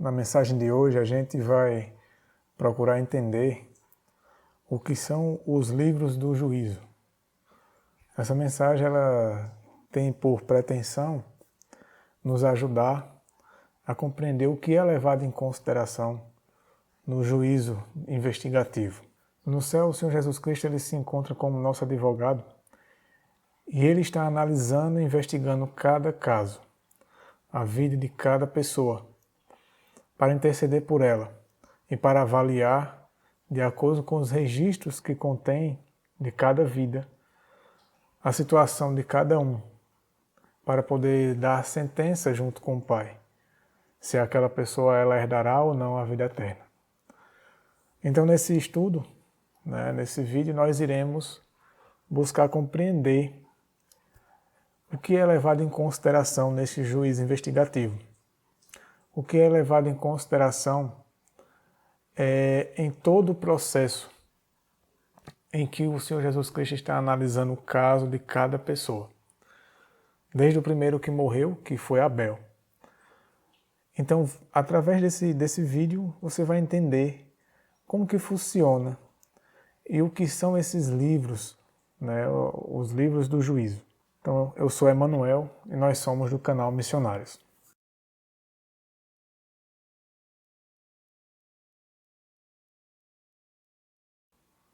Na mensagem de hoje a gente vai procurar entender o que são os livros do juízo. Essa mensagem ela tem por pretensão nos ajudar a compreender o que é levado em consideração no juízo investigativo. No céu, o Senhor Jesus Cristo ele se encontra como nosso advogado e ele está analisando e investigando cada caso, a vida de cada pessoa, para interceder por ela e para avaliar, de acordo com os registros que contém de cada vida, a situação de cada um, para poder dar sentença junto com o Pai, se aquela pessoa ela herdará ou não a vida eterna. Então nesse estudo, nesse vídeo, nós iremos buscar compreender o que é levado em consideração nesse juízo investigativo. O que é levado em consideração em todo o processo em que o Senhor Jesus Cristo está analisando o caso de cada pessoa. Desde o primeiro que morreu, que foi Abel. Então, através desse vídeo, você vai entender como que funciona e o que são esses livros, os livros do juízo. Então, eu sou Emanuel e nós somos do canal Missionários.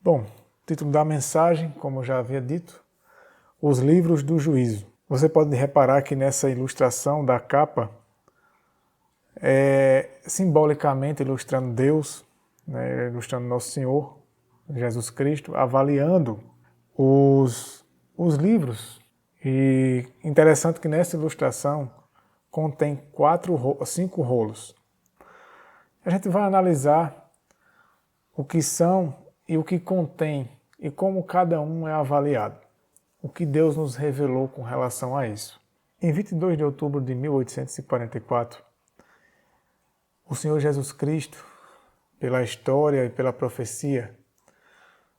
Bom, o título da mensagem, como eu já havia dito, os livros do juízo. Você pode reparar que nessa ilustração da capa, simbolicamente ilustrando Deus, ilustrando Nosso Senhor, Jesus Cristo, avaliando os livros. E interessante que nessa ilustração contém 5 rolos. A gente vai analisar o que são e o que contém e como cada um é avaliado. O que Deus nos revelou com relação a isso. Em 22 de outubro de 1844, o Senhor Jesus Cristo, pela história e pela profecia,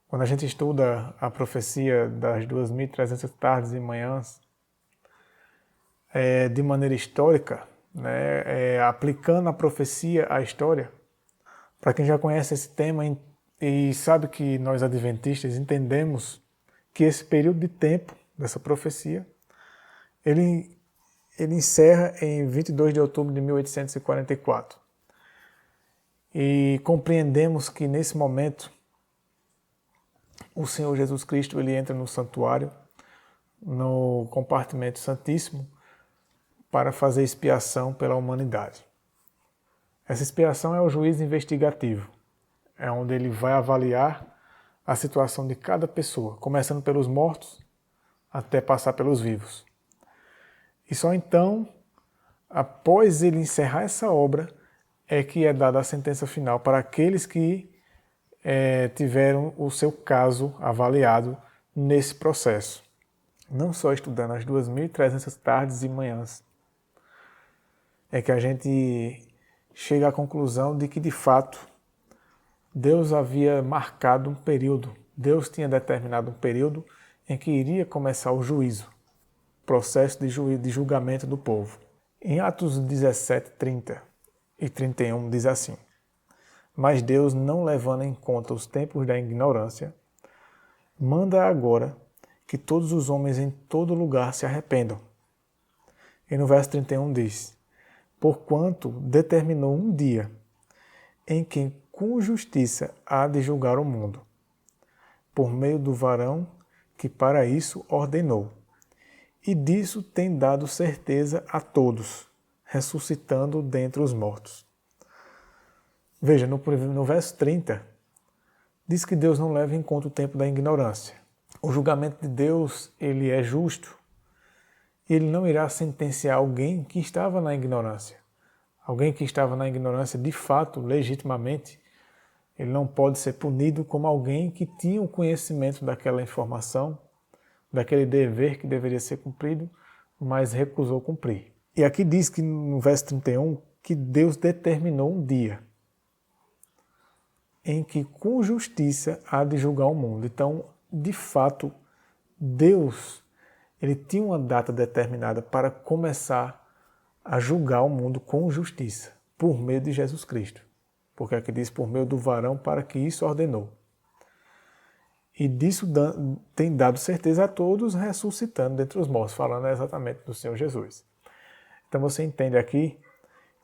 quando a gente estuda a profecia das 2.300 tardes e manhãs, de maneira histórica, aplicando a profecia à história, para quem já conhece esse tema e sabe que nós adventistas entendemos que esse período de tempo dessa profecia, ele encerra em 22 de outubro de 1844. E compreendemos que nesse momento o Senhor Jesus Cristo ele entra no santuário, no compartimento santíssimo, para fazer expiação pela humanidade. Essa expiação é o juízo investigativo, é onde ele vai avaliar a situação de cada pessoa, começando pelos mortos até passar pelos vivos. E só então, após ele encerrar essa obra, é que é dada a sentença final para aqueles que tiveram o seu caso avaliado nesse processo. Não só estudando as 2.300 tardes e manhãs, é que a gente chega à conclusão de que, de fato, Deus havia marcado um período, Deus tinha determinado um período em que iria começar o juízo, processo de julgamento do povo. Em Atos 17, 30 e 31 diz assim: mas Deus, não levando em conta os tempos da ignorância, manda agora que todos os homens em todo lugar se arrependam. E no verso 31 diz: porquanto determinou um dia em que com justiça há de julgar o mundo, por meio do varão que para isso ordenou. E disso tem dado certeza a todos, ressuscitando dentre os mortos. Veja, no verso 30, diz que Deus não leva em conta o tempo da ignorância. O julgamento de Deus, ele é justo. Ele não irá sentenciar alguém que estava na ignorância. Alguém que estava na ignorância, de fato, legitimamente, ele não pode ser punido como alguém que tinha o conhecimento daquela informação, daquele dever que deveria ser cumprido, mas recusou cumprir. E aqui diz que no verso 31 que Deus determinou um dia em que com justiça há de julgar o mundo. Então, de fato, Deus ele tinha uma data determinada para começar a julgar o mundo com justiça. por meio de Jesus Cristo. Porque aqui diz por meio do varão para que isso ordenou. E disso tem dado certeza a todos, ressuscitando dentre os mortos, falando exatamente do Senhor Jesus. Então você entende aqui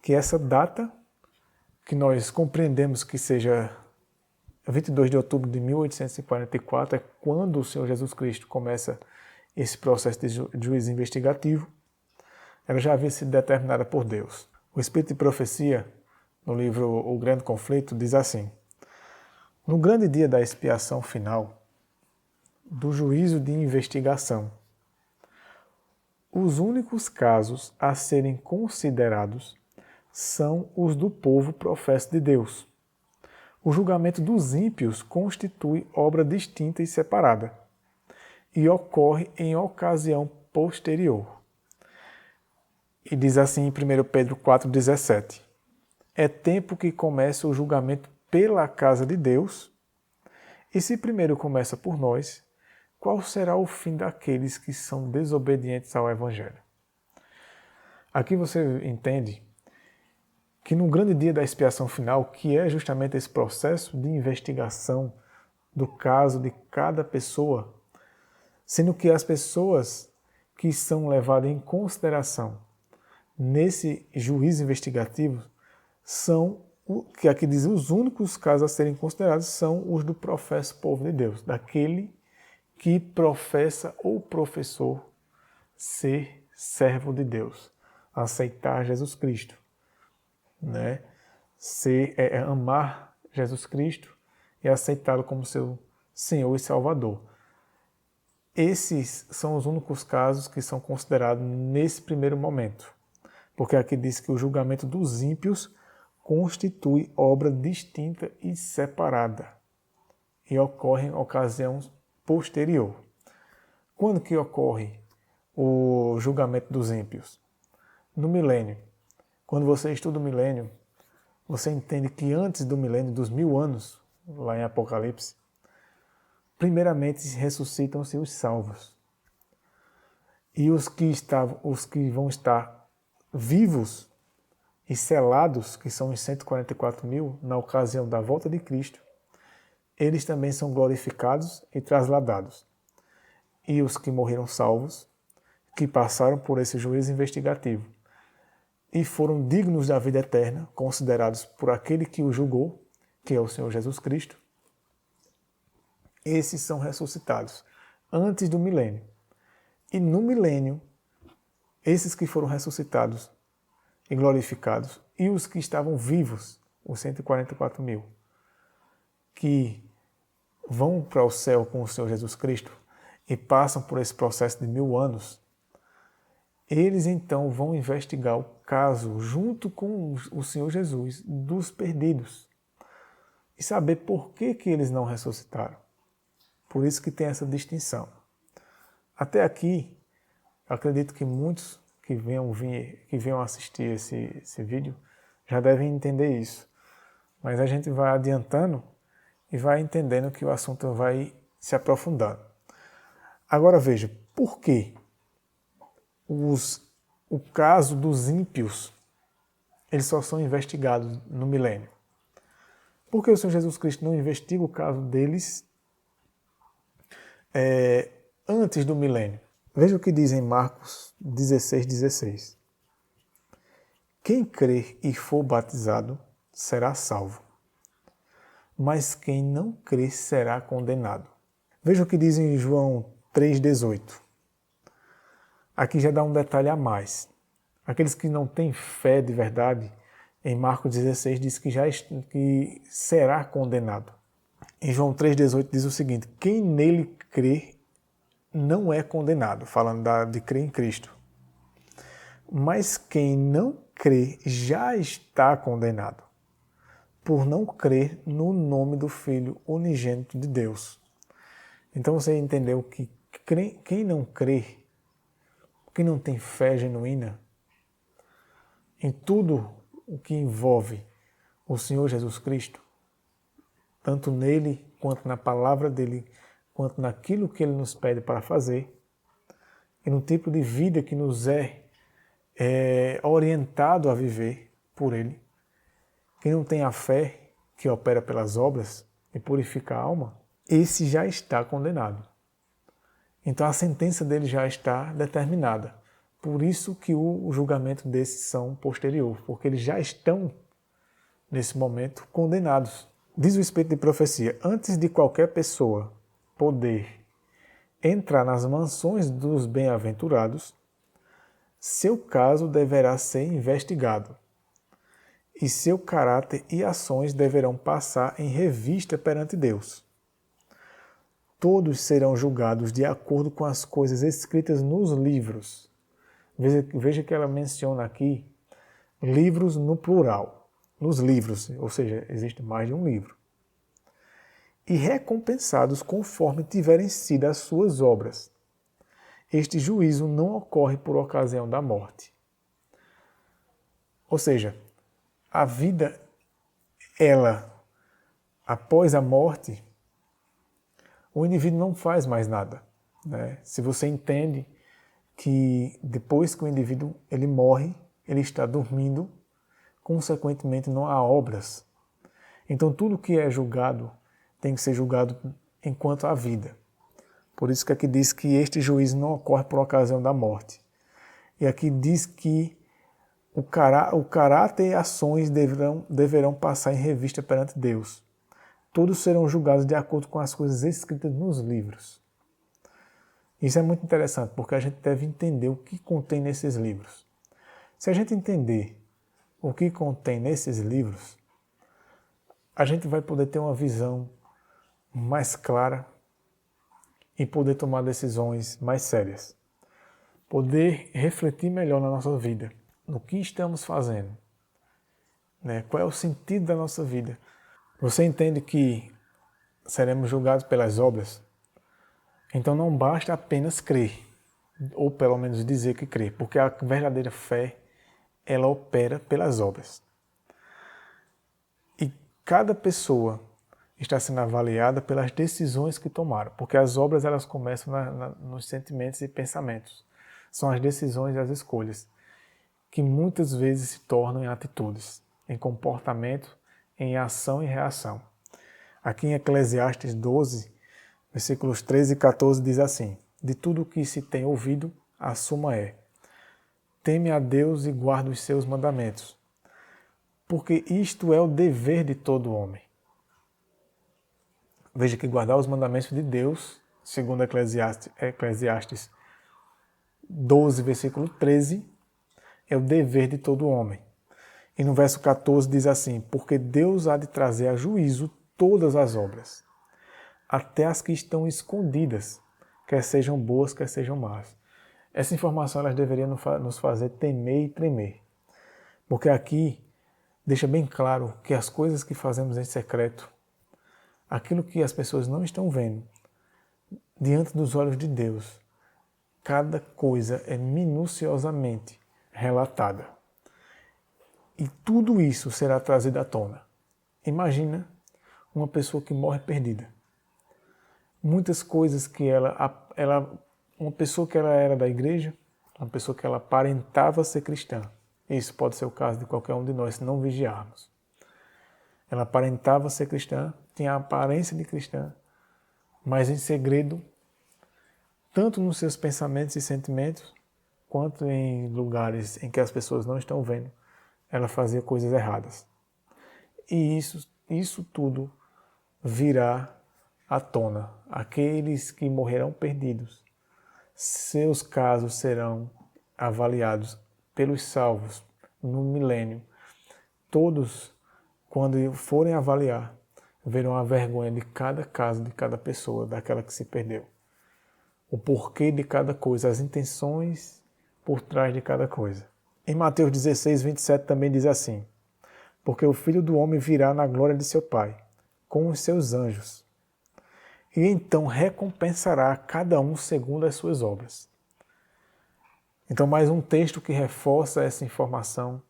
que essa data, que nós compreendemos que seja 22 de outubro de 1844, é quando o Senhor Jesus Cristo começa esse processo de juízo investigativo, ela já havia sido determinada por Deus. O Espírito de Profecia, no livro O Grande Conflito, diz assim: no grande dia da expiação final, do juízo de investigação, os únicos casos a serem considerados são os do povo professo de Deus. O julgamento dos ímpios constitui obra distinta e separada, e ocorre em ocasião posterior. E diz assim em 1 Pedro 4,17: é tempo que começa o julgamento pela casa de Deus, e se primeiro começa por nós, qual será o fim daqueles que são desobedientes ao Evangelho? Aqui você entende que no grande dia da expiação final, que é justamente esse processo de investigação do caso de cada pessoa, sendo que as pessoas que são levadas em consideração nesse juízo investigativo são, que aqui diz, os únicos casos a serem considerados são os do professo povo de Deus, daquele que professa ou professor ser servo de Deus, aceitar Jesus Cristo, né? Amar Jesus Cristo e aceitá-lo como seu Senhor e Salvador. Esses são os únicos casos que são considerados nesse primeiro momento, porque aqui diz que o julgamento dos ímpios constitui obra distinta e separada e ocorre em ocasião posterior. Quando que ocorre o julgamento dos ímpios? No milênio. Quando você estuda o milênio, você entende que antes do milênio, dos 1000 anos, lá em Apocalipse, primeiramente ressuscitam-se os salvos. E os que vão estar vivos e selados, que são os 144 mil, na ocasião da volta de Cristo, eles também são glorificados e trasladados. E os que morreram salvos, que passaram por esse juízo investigativo e foram dignos da vida eterna, considerados por aquele que o julgou, que é o Senhor Jesus Cristo, esses são ressuscitados antes do milênio. E no milênio, esses que foram ressuscitados e glorificados, e os que estavam vivos, os 144 mil, que vão para o céu com o Senhor Jesus Cristo e passam por esse processo de 1000 anos, eles então vão investigar o caso, junto com o Senhor Jesus, dos perdidos e saber por que eles não ressuscitaram. Por isso que tem essa distinção. Até aqui, acredito que muitos que venham assistir esse vídeo já devem entender isso. Mas a gente vai adiantando e vai entendendo que o assunto vai se aprofundando. Agora veja, por que o caso dos ímpios eles só são investigados no milênio? Por que o Senhor Jesus Cristo não investiga o caso deles antes do milênio? Veja o que diz em Marcos 16:16. Quem crer e for batizado será salvo, mas quem não crer será condenado. Veja o que diz em João 3:18. Aqui já dá um detalhe a mais. Aqueles que não têm fé de verdade, em Marcos 16 diz que será condenado. Em João 3:18 diz o seguinte: quem nele crê não é condenado, falando de crer em Cristo. Mas quem não crê já está condenado, por não crer no nome do Filho unigênito de Deus. Então você entendeu que quem não crê, quem não tem fé genuína em tudo o que envolve o Senhor Jesus Cristo, tanto nele, quanto na palavra dele, quanto naquilo que ele nos pede para fazer, e no tipo de vida que nos é orientado a viver por ele, quem não tem a fé que opera pelas obras e purifica a alma, esse já está condenado. Então a sentença dele já está determinada. Por isso que o julgamento desses são posterior, porque eles já estão, nesse momento, condenados. Diz o Espírito de Profecia, antes de qualquer pessoa poder entrar nas mansões dos bem-aventurados, seu caso deverá ser investigado, e seu caráter e ações deverão passar em revista perante Deus. Todos serão julgados de acordo com as coisas escritas nos livros. Veja que ela menciona aqui livros no plural. Nos livros, ou seja, existe mais de um livro. E recompensados conforme tiverem sido as suas obras. Este juízo não ocorre por ocasião da morte. Ou seja, a vida, ela, após a morte, o indivíduo não faz mais nada. Né? Se você entende que depois que o indivíduo ele morre, ele está dormindo, consequentemente não há obras. Então tudo que é julgado tem que ser julgado enquanto há vida. Por isso que aqui diz que este juízo não ocorre por ocasião da morte. E aqui diz que o caráter e ações deverão passar em revista perante Deus. Todos serão julgados de acordo com as coisas escritas nos livros. Isso é muito interessante, porque a gente deve entender o que contém nesses livros. Se a gente entender o que contém nesses livros, a gente vai poder ter uma visão mais clara e poder tomar decisões mais sérias. Poder refletir melhor na nossa vida, no que estamos fazendo, né? Qual é o sentido da nossa vida. Você entende que seremos julgados pelas obras? Então não basta apenas crer, ou pelo menos dizer que crê, porque a verdadeira fé, ela opera pelas obras. E cada pessoa está sendo avaliada pelas decisões que tomaram, porque as obras elas começam nos sentimentos e pensamentos. São as decisões e as escolhas, que muitas vezes se tornam em atitudes, em comportamento, em ação e reação. Aqui em Eclesiastes 12, versículos 13 e 14 diz assim: de tudo o que se tem ouvido, a suma é: teme a Deus e guarda os seus mandamentos, porque isto é o dever de todo homem. Veja que guardar os mandamentos de Deus, segundo Eclesiastes 12, versículo 13, é o dever de todo homem. E no verso 14 diz assim: porque Deus há de trazer a juízo todas as obras, até as que estão escondidas, quer sejam boas, quer sejam más. Essa informação elas deveriam nos fazer temer e tremer. Porque aqui deixa bem claro que as coisas que fazemos em secreto, aquilo que as pessoas não estão vendo, diante dos olhos de Deus, cada coisa é minuciosamente relatada. E tudo isso será trazido à tona. Imagina uma pessoa que morre perdida. Muitas coisas que uma pessoa que ela era da igreja, uma pessoa que ela aparentava ser cristã. Isso pode ser o caso de qualquer um de nós, se não vigiarmos. Ela aparentava ser cristã, tinha a aparência de cristã, mas em segredo, tanto nos seus pensamentos e sentimentos, quanto em lugares em que as pessoas não estão vendo, ela fazia coisas erradas. E isso tudo virá à tona. Aqueles que morrerão perdidos, seus casos serão avaliados pelos salvos no milênio. Todos, quando forem avaliar, verão a vergonha de cada caso, de cada pessoa, daquela que se perdeu. O porquê de cada coisa, as intenções por trás de cada coisa. Em Mateus 16, 27 também diz assim: porque o Filho do Homem virá na glória de seu Pai, com os seus anjos, e então recompensará a cada um segundo as suas obras. Então, mais um texto que reforça essa informação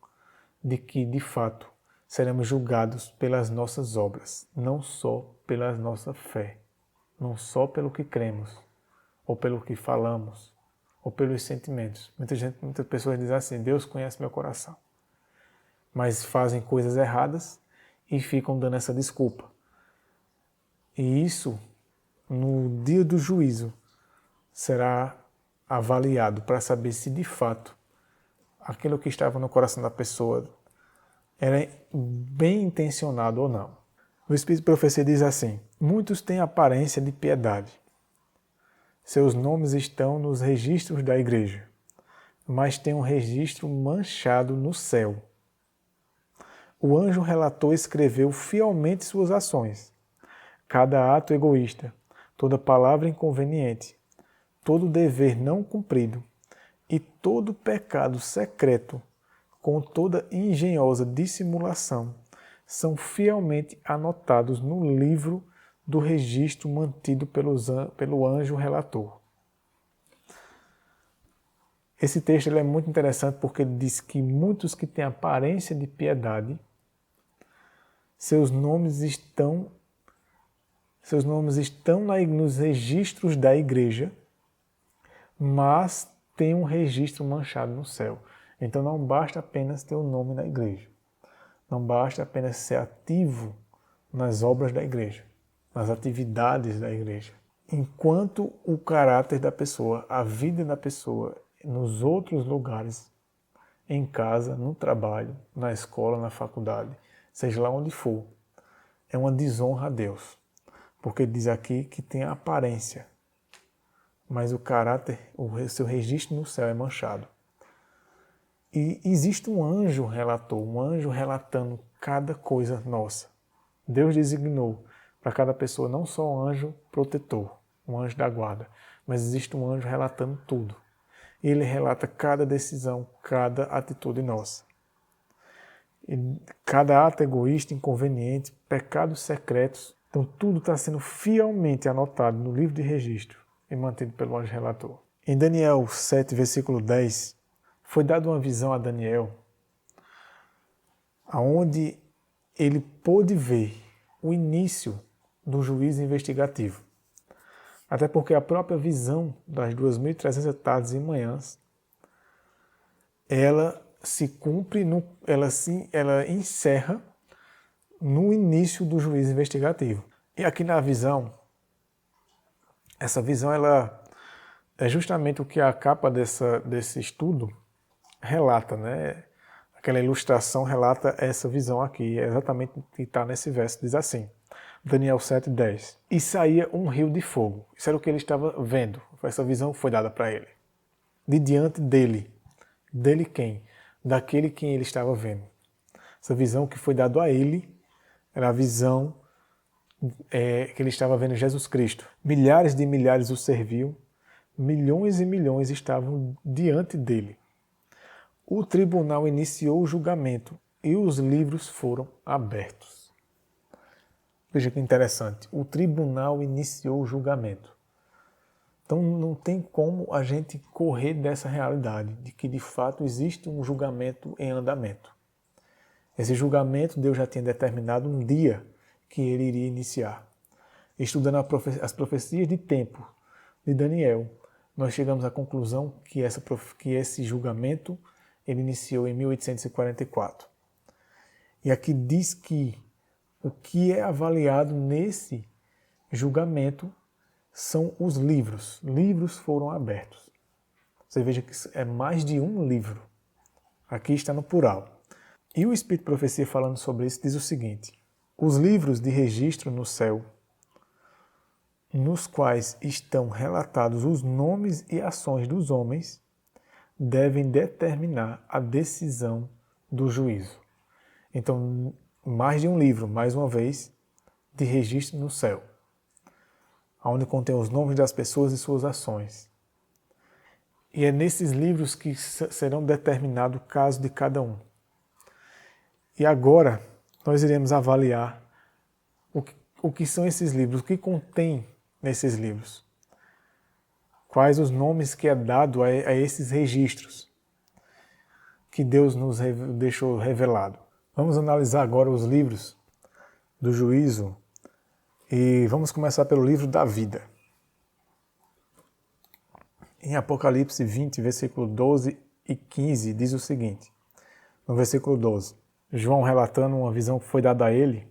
de que, de fato, seremos julgados pelas nossas obras, não só pela nossa fé, não só pelo que cremos, ou pelo que falamos, ou pelos sentimentos. Muitas pessoas dizem assim: Deus conhece meu coração. mas fazem coisas erradas e ficam dando essa desculpa. E isso, no dia do juízo, será avaliado para saber se de fato aquilo que estava no coração da pessoa era bem intencionado ou não. O Espírito de Profecia diz assim: muitos têm aparência de piedade. Seus nomes estão nos registros da igreja, mas tem um registro manchado no céu. O anjo relator escreveu fielmente suas ações, cada ato egoísta, toda palavra inconveniente, todo dever não cumprido e todo pecado secreto, com toda engenhosa dissimulação, são fielmente anotados no livro do registro mantido pelo anjo relator. Esse texto ele é muito interessante porque ele diz que muitos que têm aparência de piedade, seus nomes estão nos registros da igreja, mas tem um registro manchado no céu. Então não basta apenas ter o nome na igreja. Não basta apenas ser ativo nas obras da igreja, nas atividades da igreja. Enquanto o caráter da pessoa, a vida da pessoa, nos outros lugares, em casa, no trabalho, na escola, na faculdade, seja lá onde for, é uma desonra a Deus. Porque diz aqui que tem a aparência, mas o caráter, o seu registro no céu é manchado. E existe um anjo relator, um anjo relatando cada coisa nossa. Deus designou para cada pessoa não só um anjo protetor, um anjo da guarda, mas existe um anjo relatando tudo. Ele relata cada decisão, cada atitude nossa. E cada ato egoísta, inconveniente, pecados secretos, então tudo está sendo fielmente anotado no livro de registro e mantido pelo anjo relator. Em Daniel 7, versículo 10, foi dada uma visão a Daniel, onde ele pôde ver o início do juízo investigativo. Até porque a própria visão das 2.300 tardes e manhãs, ela se cumpre, ela encerra no início do juízo investigativo. E aqui na visão, essa visão ela é justamente o que a capa desse estudo relata, né? Aquela ilustração relata essa visão aqui, é exatamente o que está nesse verso, diz assim, Daniel 7:10. E saía um rio de fogo. Isso era o que ele estava vendo. Essa visão foi dada para ele. De diante dele. Dele quem? Daquele quem ele estava vendo. Essa visão que foi dada a ele era a visão que ele estava vendo Jesus Cristo. Milhares de milhares o serviam, milhões e milhões estavam diante dele. O tribunal iniciou o julgamento e os livros foram abertos. Veja que interessante. O tribunal iniciou o julgamento. Então não tem como a gente correr dessa realidade, de que de fato existe um julgamento em andamento. Esse julgamento Deus já tinha determinado um dia que ele iria iniciar. Estudando as profecias de tempo de Daniel, nós chegamos à conclusão que esse julgamento ele iniciou em 1844. E aqui diz que o que é avaliado nesse julgamento são os livros. Livros foram abertos. Você veja que é mais de um livro. Aqui está no plural. E o Espírito de Profecia falando sobre isso diz o seguinte: os livros de registro no céu, nos quais estão relatados os nomes e ações dos homens, devem determinar a decisão do juízo. Então, mais de um livro, mais uma vez, de registro no céu, onde contém os nomes das pessoas e suas ações. E é nesses livros que serão determinado o caso de cada um. E agora, nós iremos avaliar o que são esses livros, o que contém nesses livros. Quais os nomes que é dado a esses registros que Deus nos deixou revelado. Vamos analisar agora os livros do juízo e vamos começar pelo livro da vida. Em Apocalipse 20, versículo 12 e 15, diz o seguinte, no versículo 12. João relatando uma visão que foi dada a ele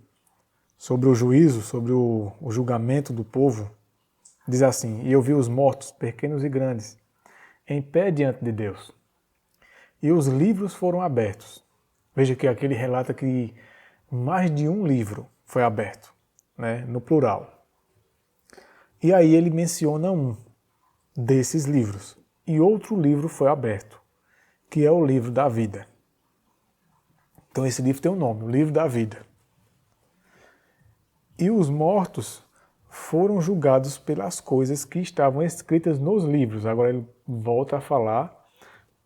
sobre o juízo, sobre o julgamento do povo, diz assim: e eu vi os mortos, pequenos e grandes, em pé diante de Deus. E os livros foram abertos. Veja que aqui ele relata que mais de um livro foi aberto, né, no plural. E aí ele menciona um desses livros. E outro livro foi aberto, que é o livro da vida. Então esse livro tem um nome, o livro da vida. E os mortos foram julgados pelas coisas que estavam escritas nos livros. Agora ele volta a falar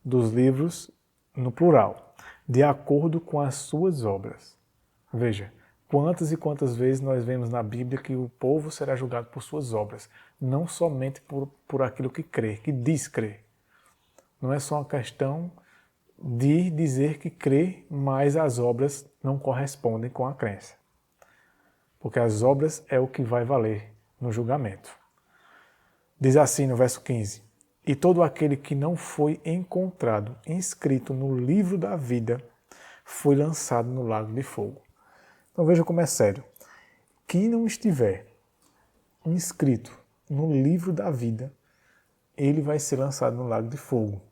dos livros no plural, de acordo com as suas obras. Veja, quantas e quantas vezes nós vemos na Bíblia que o povo será julgado por suas obras, não somente por aquilo que crê, que diz crer. Não é só uma questão de dizer que crê, mas as obras não correspondem com a crença. Porque as obras é o que vai valer no julgamento. Diz assim no verso 15: e todo aquele que não foi encontrado inscrito no livro da vida foi lançado no lago de fogo. Então veja como é sério. Quem não estiver inscrito no livro da vida, ele vai ser lançado no lago de fogo.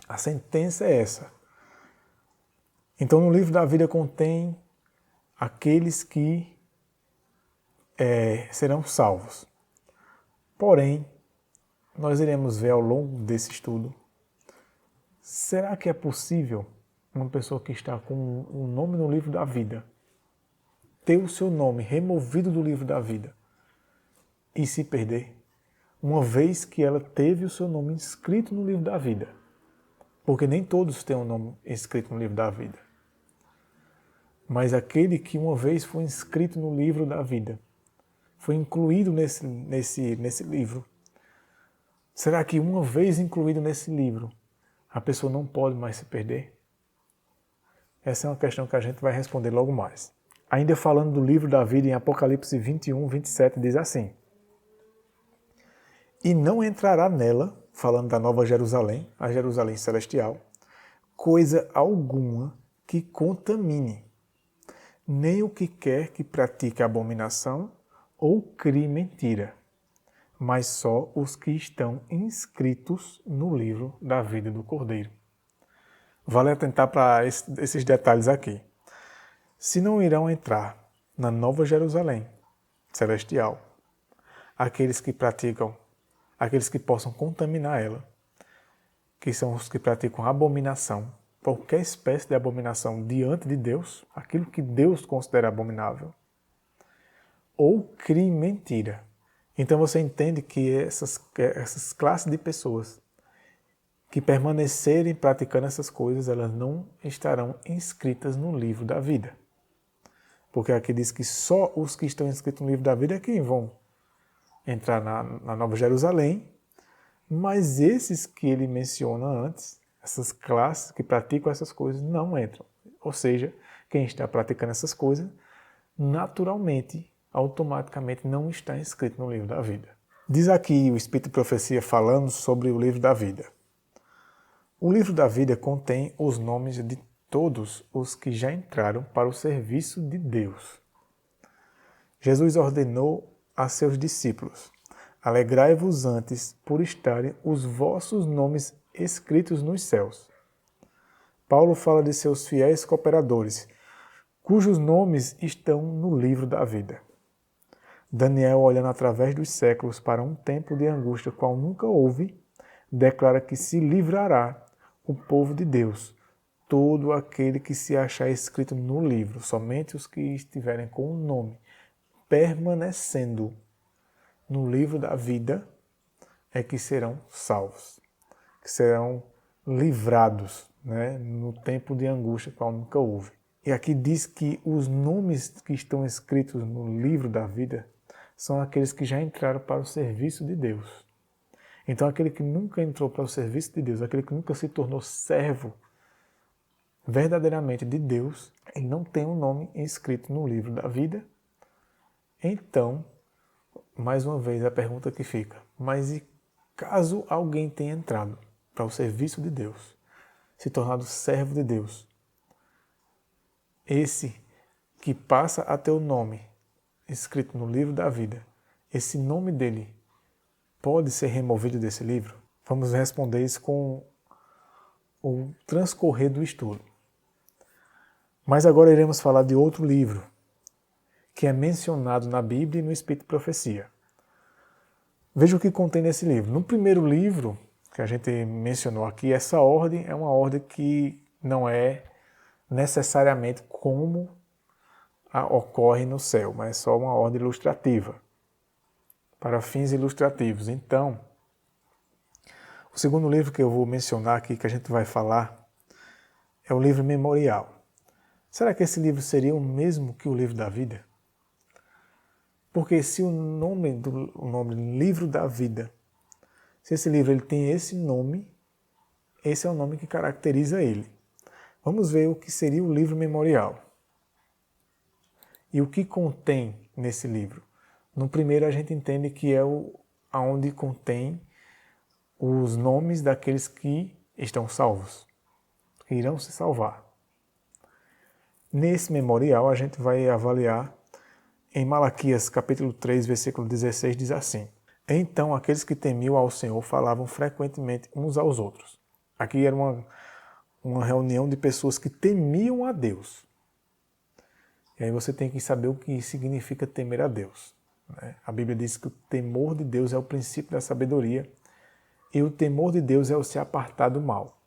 A sentença é essa. Então no livro da vida contém aqueles que serão salvos. Porém, nós iremos ver ao longo desse estudo, será que é possível uma pessoa que está com um nome no livro da vida ter o seu nome removido do livro da vida e se perder, uma vez que ela teve o seu nome inscrito no livro da vida? Porque nem todos têm o nome inscrito no livro da vida. Mas aquele que uma vez foi inscrito no livro da vida, foi incluído nesse livro, será que uma vez incluído nesse livro, a pessoa não pode mais se perder? Essa é uma questão que a gente vai responder logo mais. Ainda falando do livro da vida, em Apocalipse 21, 27, diz assim: e não entrará nela, falando da Nova Jerusalém, a Jerusalém celestial, coisa alguma que contamine, nem o que quer que pratique abominação ou crie mentira, mas só os que estão inscritos no livro da vida do Cordeiro. Vale atentar para esses detalhes aqui. Se não irão entrar na Nova Jerusalém celestial aqueles que possam contaminar ela, que são os que praticam abominação, qualquer espécie de abominação diante de Deus, aquilo que Deus considera abominável, ou crie mentira. Então você entende que essas classes de pessoas que permanecerem praticando essas coisas, elas não estarão inscritas no livro da vida. Porque aqui diz que só os que estão inscritos no livro da vida é quem vão entrar na Nova Jerusalém, mas esses que ele menciona antes, essas classes que praticam essas coisas, não entram. Ou seja, quem está praticando essas coisas, naturalmente, automaticamente, não está inscrito no livro da vida. Diz aqui o Espírito de Profecia falando sobre o livro da vida. O livro da vida contém os nomes de todos os que já entraram para o serviço de Deus. Jesus ordenou a seus discípulos: alegrai-vos antes por estarem os vossos nomes escritos nos céus. Paulo fala de seus fiéis cooperadores, cujos nomes estão no livro da vida. Daniel, olhando através dos séculos para um tempo de angústia qual nunca houve, declara que se livrará o povo de Deus, todo aquele que se achar escrito no livro, somente os que estiverem com o nome permanecendo no livro da vida é que serão salvos, que serão livrados, né, no tempo de angústia qual nunca houve. E aqui diz que os nomes que estão escritos no livro da vida são aqueles que já entraram para o serviço de Deus. Então aquele que nunca entrou para o serviço de Deus, aquele que nunca se tornou servo verdadeiramente de Deus, ele não tem um nome inscrito no livro da vida. Então, mais uma vez a pergunta que fica: mas e caso alguém tenha entrado para o serviço de Deus, se tornado servo de Deus, esse que passa a ter o nome escrito no livro da vida, esse nome dele pode ser removido desse livro? Vamos responder isso com o transcorrer do estudo. Mas agora iremos falar de outro livro, que é mencionado na Bíblia e no Espírito de Profecia. Veja o que contém nesse livro. No primeiro livro, que a gente mencionou aqui, essa ordem é uma ordem que não é necessariamente como ocorre no céu, mas é só uma ordem ilustrativa, para fins ilustrativos. Então, o segundo livro que eu vou mencionar aqui, que a gente vai falar, é o livro Memorial. Será que esse livro seria o mesmo que o livro da vida? Porque se o nome Livro da Vida, se esse livro ele tem esse nome, esse é o nome que caracteriza ele. Vamos ver o que seria o livro Memorial. E o que contém nesse livro? No primeiro a gente entende que é onde contém os nomes daqueles que estão salvos, que irão se salvar. Nesse memorial a gente vai avaliar em Malaquias capítulo 3, versículo 16, diz assim: Então aqueles que temiam ao Senhor falavam frequentemente uns aos outros. Aqui era uma reunião de pessoas que temiam a Deus. E aí você tem que saber o que significa temer a Deus. A Bíblia diz que o temor de Deus é o princípio da sabedoria e o temor de Deus é o se apartar do mal.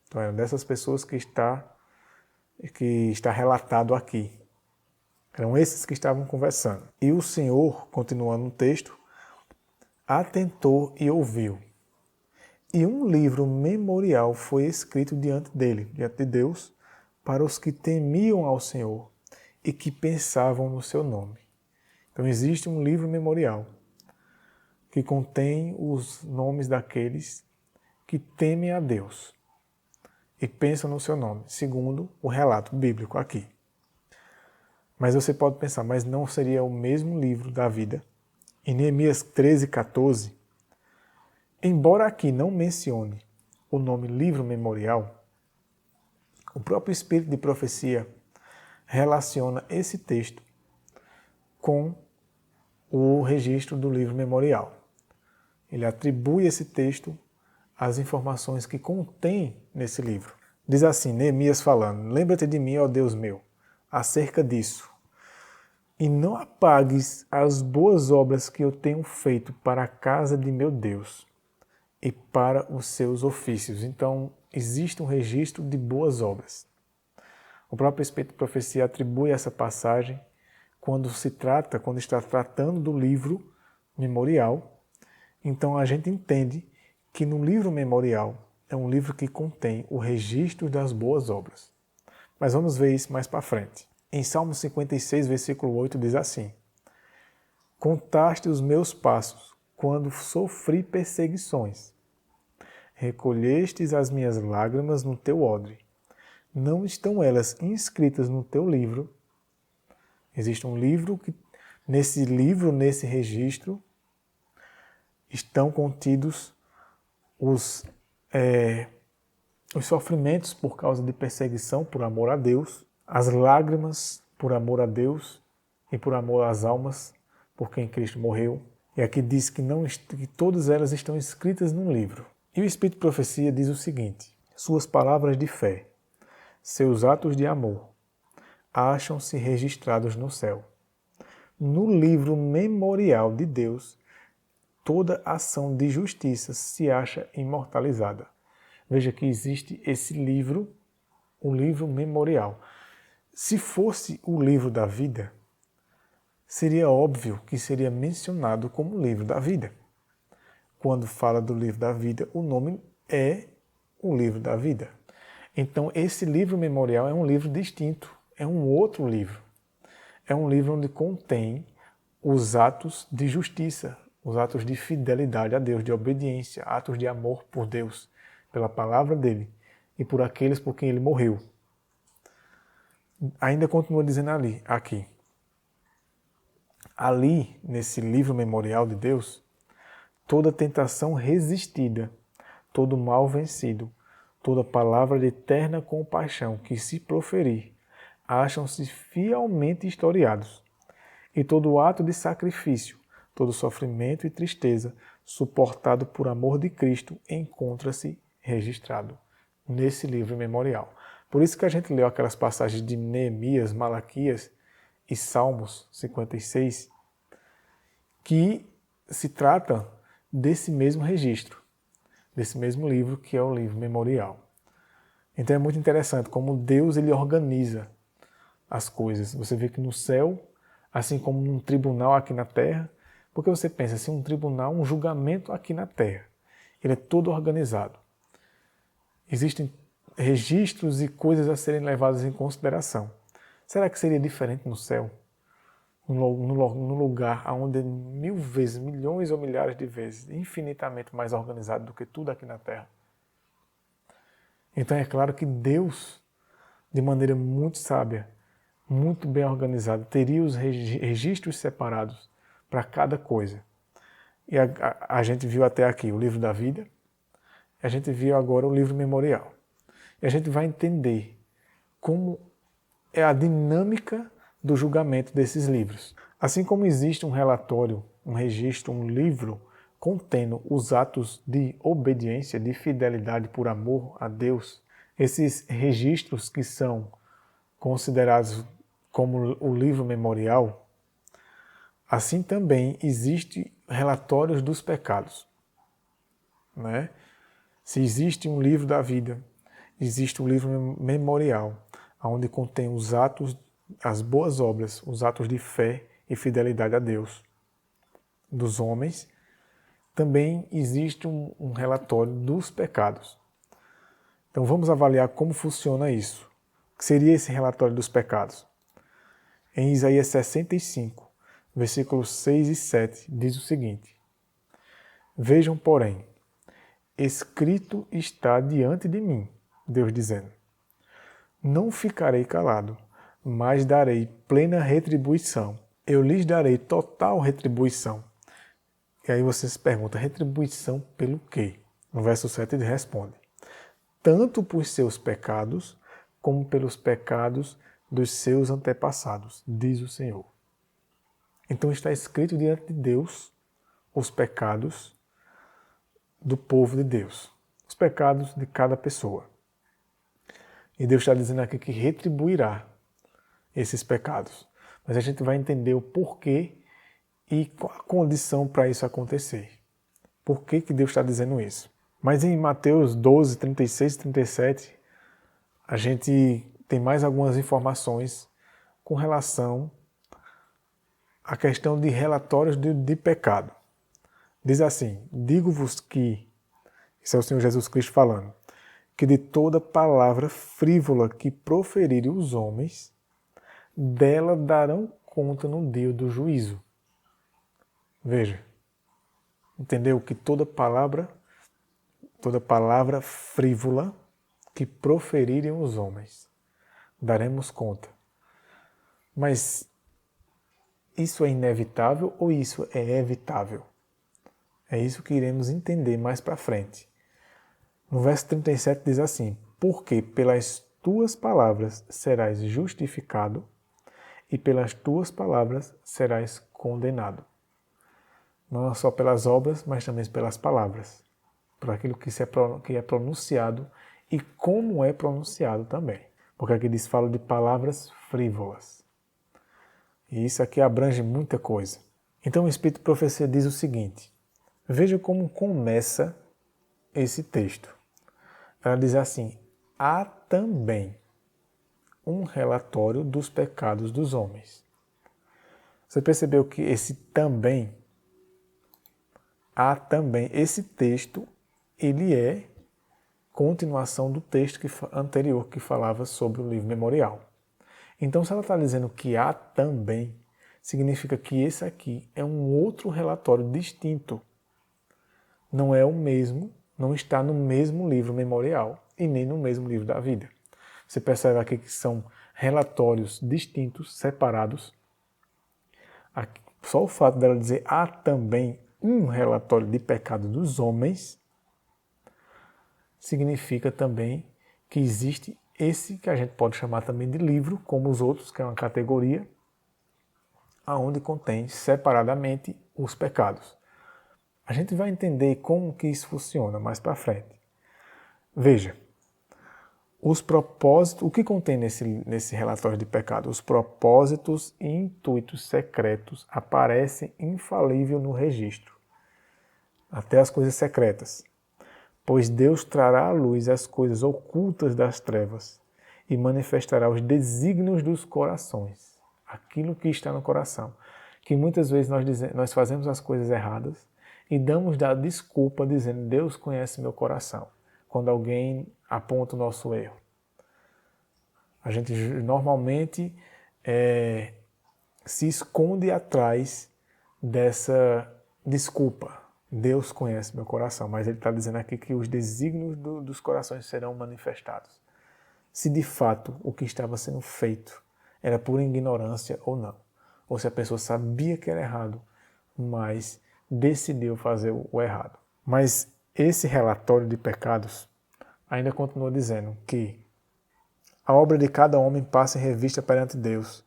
Então é dessas pessoas que está relatado aqui. Eram esses que estavam conversando. E o Senhor, continuando no texto, atentou e ouviu. E um livro memorial foi escrito diante dele, diante de Deus, para os que temiam ao Senhor e que pensavam no seu nome. Então existe um livro memorial que contém os nomes daqueles que temem a Deus e pensam no seu nome, segundo o relato bíblico aqui. Mas você pode pensar, mas não seria o mesmo livro da vida? Em Neemias 13:14, embora aqui não mencione o nome livro memorial, o próprio Espírito de Profecia relaciona esse texto com o registro do livro memorial. Ele atribui esse texto às informações que contém nesse livro. Diz assim, Neemias falando: Lembra-te de mim, ó Deus meu, acerca disso, e não apagues as boas obras que eu tenho feito para a casa de meu Deus e para os seus ofícios. Então, existe um registro de boas obras. O próprio Espírito de Profecia atribui essa passagem quando está tratando do livro memorial. Então a gente entende que no livro memorial é um livro que contém o registro das boas obras. Mas vamos ver isso mais para frente. Em Salmo 56, versículo 8, diz assim: Contaste os meus passos quando sofri perseguições. Recolhestes as minhas lágrimas no teu odre. Não estão elas inscritas no teu livro? Existe um livro que, nesse registro, estão contidos os sofrimentos por causa de perseguição por amor a Deus, as lágrimas por amor a Deus e por amor às almas por quem Cristo morreu. E aqui diz que todas elas estão escritas num livro. E o Espírito de Profecia diz o seguinte: suas palavras de fé, seus atos de amor, acham-se registrados no céu. No livro memorial de Deus, toda ação de justiça se acha imortalizada. Veja que existe esse livro, o livro memorial. Se fosse o livro da vida, seria óbvio que seria mencionado como livro da vida. Quando fala do livro da vida, o nome é o livro da vida. Então, esse livro memorial é um livro distinto, é um outro livro. É um livro onde contém os atos de justiça, os atos de fidelidade a Deus, de obediência, atos de amor por Deus, pela palavra dele e por aqueles por quem ele morreu. Ainda continua dizendo aqui, nesse livro memorial de Deus, toda tentação resistida, todo mal vencido, toda palavra de eterna compaixão que se proferir, acham-se fielmente historiados, e todo ato de sacrifício, todo sofrimento e tristeza, suportado por amor de Cristo, encontra-se registrado nesse livro memorial. Por isso que a gente leu aquelas passagens de Neemias, Malaquias e Salmos 56, que se trata desse mesmo registro, desse mesmo livro que é o livro memorial. Então é muito interessante como Deus ele organiza as coisas. Você vê que no céu, assim como num tribunal aqui na terra, porque você pensa assim, um tribunal, um julgamento aqui na terra, ele é todo organizado. Existem registros e coisas a serem levadas em consideração. Será que seria diferente no céu? No lugar onde é 1000 vezes, milhões ou milhares de vezes, infinitamente mais organizado do que tudo aqui na terra? Então é claro que Deus, de maneira muito sábia, muito bem organizada, teria os registros separados para cada coisa. E a gente viu até aqui o livro da vida, a gente viu agora o livro memorial. E a gente vai entender como é a dinâmica do julgamento desses livros. Assim como existe um relatório, um registro, um livro contendo os atos de obediência, de fidelidade por amor a Deus, esses registros que são considerados como o livro memorial, assim também existem relatórios dos pecados. Né? Se existe um livro da vida, existe um livro memorial, onde contém os atos, as boas obras, os atos de fé e fidelidade a Deus dos homens. Também existe um relatório dos pecados. Então vamos avaliar como funciona isso. O que seria esse relatório dos pecados? Em Isaías 65, versículos 6 e 7, diz o seguinte: Vejam, porém, escrito está diante de mim, Deus dizendo, não ficarei calado, mas darei plena retribuição. Eu lhes darei total retribuição. E aí você se pergunta, retribuição pelo quê? No verso 7 ele responde, tanto por seus pecados, como pelos pecados dos seus antepassados, diz o Senhor. Então está escrito diante de Deus os pecados do povo de Deus, os pecados de cada pessoa. E Deus está dizendo aqui que retribuirá esses pecados. Mas a gente vai entender o porquê e qual a condição para isso acontecer. Por que Deus está dizendo isso? Mas em Mateus 12, 36 e 37, a gente tem mais algumas informações com relação à questão de relatórios de pecado. Diz assim, digo-vos que, isso é o Senhor Jesus Cristo falando, que de toda palavra frívola que proferirem os homens, dela darão conta no dia do juízo. Veja, entendeu que toda palavra frívola que proferirem os homens, daremos conta. Mas isso é inevitável ou isso é evitável? É isso que iremos entender mais para frente. No verso 37 diz assim, porque pelas tuas palavras serás justificado e pelas tuas palavras serás condenado. Não só pelas obras, mas também pelas palavras. Por aquilo que é pronunciado e como é pronunciado também. Porque aqui diz fala de palavras frívolas. E isso aqui abrange muita coisa. Então o Espírito de Profecia diz o seguinte, veja como começa esse texto. Ela diz assim, há também um relatório dos pecados dos homens. Você percebeu que esse também, esse texto, ele é continuação do texto anterior que falava sobre o livro memorial. Então, se ela está dizendo que há também, significa que esse aqui é um outro relatório distinto. Não é o mesmo, não está no mesmo livro memorial e nem no mesmo livro da vida. Você percebe aqui que são relatórios distintos, separados. Só o fato dela dizer há também um relatório de pecado dos homens significa também que existe esse que a gente pode chamar também de livro, como os outros, que é uma categoria, aonde contém separadamente os pecados. A gente vai entender como que isso funciona mais para frente. Veja, os propósitos, o que contém nesse relatório de pecado? Os propósitos e intuitos secretos aparecem infalível no registro, até as coisas secretas. Pois Deus trará à luz as coisas ocultas das trevas e manifestará os desígnios dos corações, aquilo que está no coração. Que muitas vezes nós fazemos as coisas erradas e damos da desculpa dizendo: Deus conhece meu coração, quando alguém aponta o nosso erro. A gente normalmente se esconde atrás dessa desculpa. Deus conhece meu coração, mas ele está dizendo aqui que os desígnios dos corações serão manifestados. Se de fato o que estava sendo feito era por ignorância ou não. Ou se a pessoa sabia que era errado, mas decidiu fazer o errado. Mas esse relatório de pecados ainda continua dizendo que a obra de cada homem passa em revista perante Deus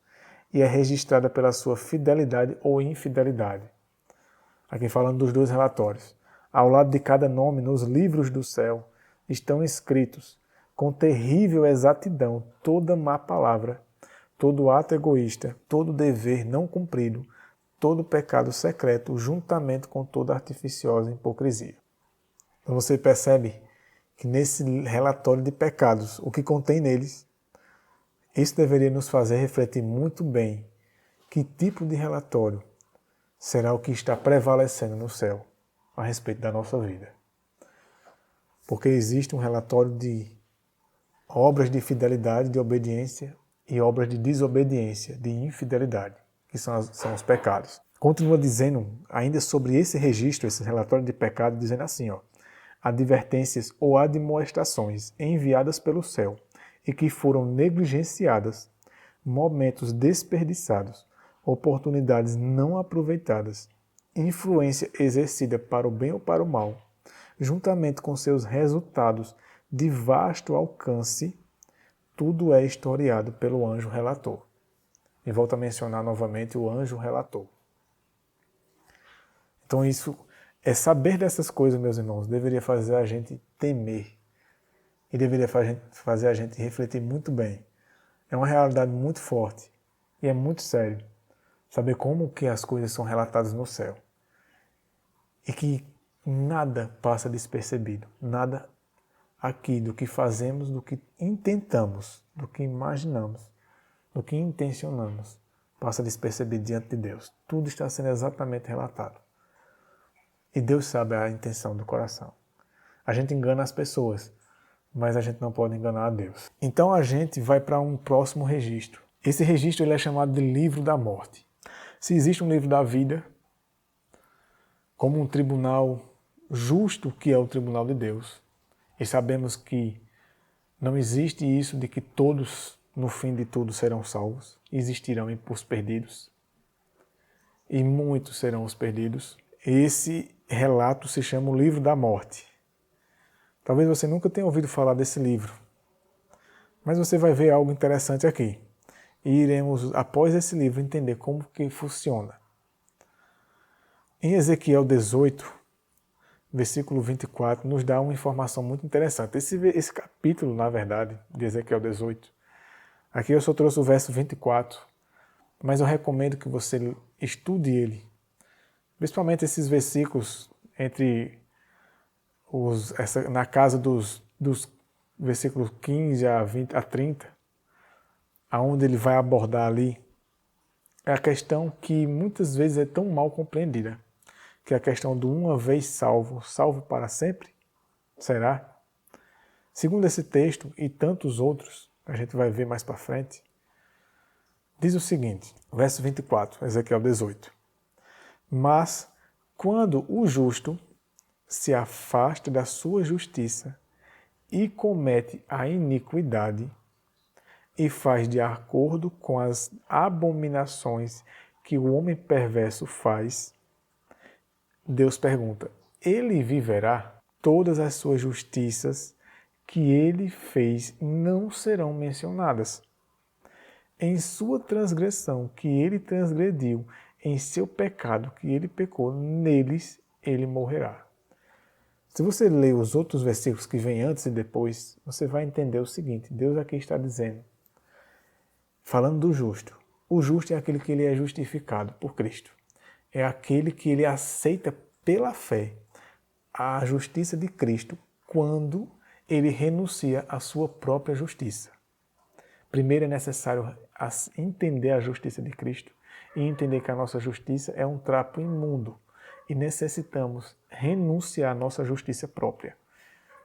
e é registrada pela sua fidelidade ou infidelidade. Aqui falando dos dois relatórios. Ao lado de cada nome, nos livros do céu, estão escritos, com terrível exatidão, toda má palavra, todo ato egoísta, todo dever não cumprido, todo pecado secreto, juntamente com toda artificiosa hipocrisia. Então você percebe que nesse relatório de pecados, o que contém neles, isso deveria nos fazer refletir muito bem que tipo de relatório será o que está prevalecendo no céu a respeito da nossa vida. Porque existe um relatório de obras de fidelidade, de obediência e obras de desobediência, de infidelidade, que são os pecados. Continua dizendo, ainda sobre esse registro, esse relatório de pecado, dizendo assim, advertências ou admoestações enviadas pelo céu e que foram negligenciadas, momentos desperdiçados, oportunidades não aproveitadas, influência exercida para o bem ou para o mal, juntamente com seus resultados de vasto alcance, tudo é historiado pelo anjo relator. E volto a mencionar novamente o anjo relator. Então isso saber dessas coisas, meus irmãos, deveria fazer a gente temer e deveria fazer a gente refletir muito bem. É uma realidade muito forte e é muito sério saber como que as coisas são relatadas no céu. E que nada passa despercebido, nada aqui do que fazemos, do que intentamos, do que imaginamos, do que intencionamos, passa despercebido diante de Deus. Tudo está sendo exatamente relatado. E Deus sabe a intenção do coração. A gente engana as pessoas, mas a gente não pode enganar a Deus. Então a gente vai para um próximo registro. Esse registro ele é chamado de livro da morte. Se existe um livro da vida, como um tribunal justo que é o tribunal de Deus, e sabemos que não existe isso de que todos, no fim de tudo, serão salvos, existirão os perdidos, e muitos serão os perdidos. Esse relato se chama o livro da morte. Talvez você nunca tenha ouvido falar desse livro, mas você vai ver algo interessante aqui. E iremos, após esse livro, entender como que funciona. Em Ezequiel 18, versículo 24, nos dá uma informação muito interessante. Esse capítulo, na verdade, de Ezequiel 18, aqui eu só trouxe o verso 24, mas eu recomendo que você estude ele, principalmente esses versículos na casa dos versículos 15 a 30, aonde ele vai abordar ali, é a questão que muitas vezes é tão mal compreendida, que é a questão do uma vez salvo, salvo para sempre? Será? Segundo esse texto e tantos outros, a gente vai ver mais para frente, diz o seguinte, verso 24, Ezequiel 18. Mas, quando o justo se afasta da sua justiça e comete a iniquidade e faz de acordo com as abominações que o homem perverso faz, Deus pergunta, ele viverá? Todas as suas justiças que ele fez não serão mencionadas. Em sua transgressão que ele transgrediu, em seu pecado que ele pecou, neles ele morrerá. Se você ler os outros versículos que vêm antes e depois, você vai entender o seguinte: Deus aqui está dizendo, falando do justo. O justo é aquele que ele é justificado por Cristo. É aquele que ele aceita pela fé a justiça de Cristo quando ele renuncia à sua própria justiça. Primeiro é necessário entender a justiça de Cristo e entender que a nossa justiça é um trapo imundo e necessitamos renunciar à nossa justiça própria.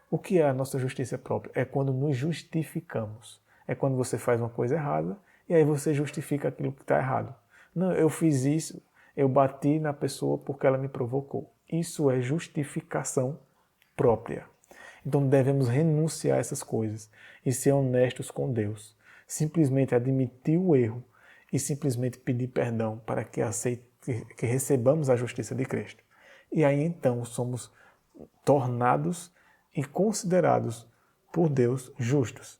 O que é a nossa justiça própria? É quando nos justificamos. É quando você faz uma coisa errada e aí você justifica aquilo que está errado. Não, eu fiz isso, eu bati na pessoa porque ela me provocou. Isso é justificação própria. Então devemos renunciar a essas coisas e ser honestos com Deus. Simplesmente admitir o erro e simplesmente pedir perdão para que recebamos a justiça de Cristo. E aí então somos tornados e considerados por Deus justos.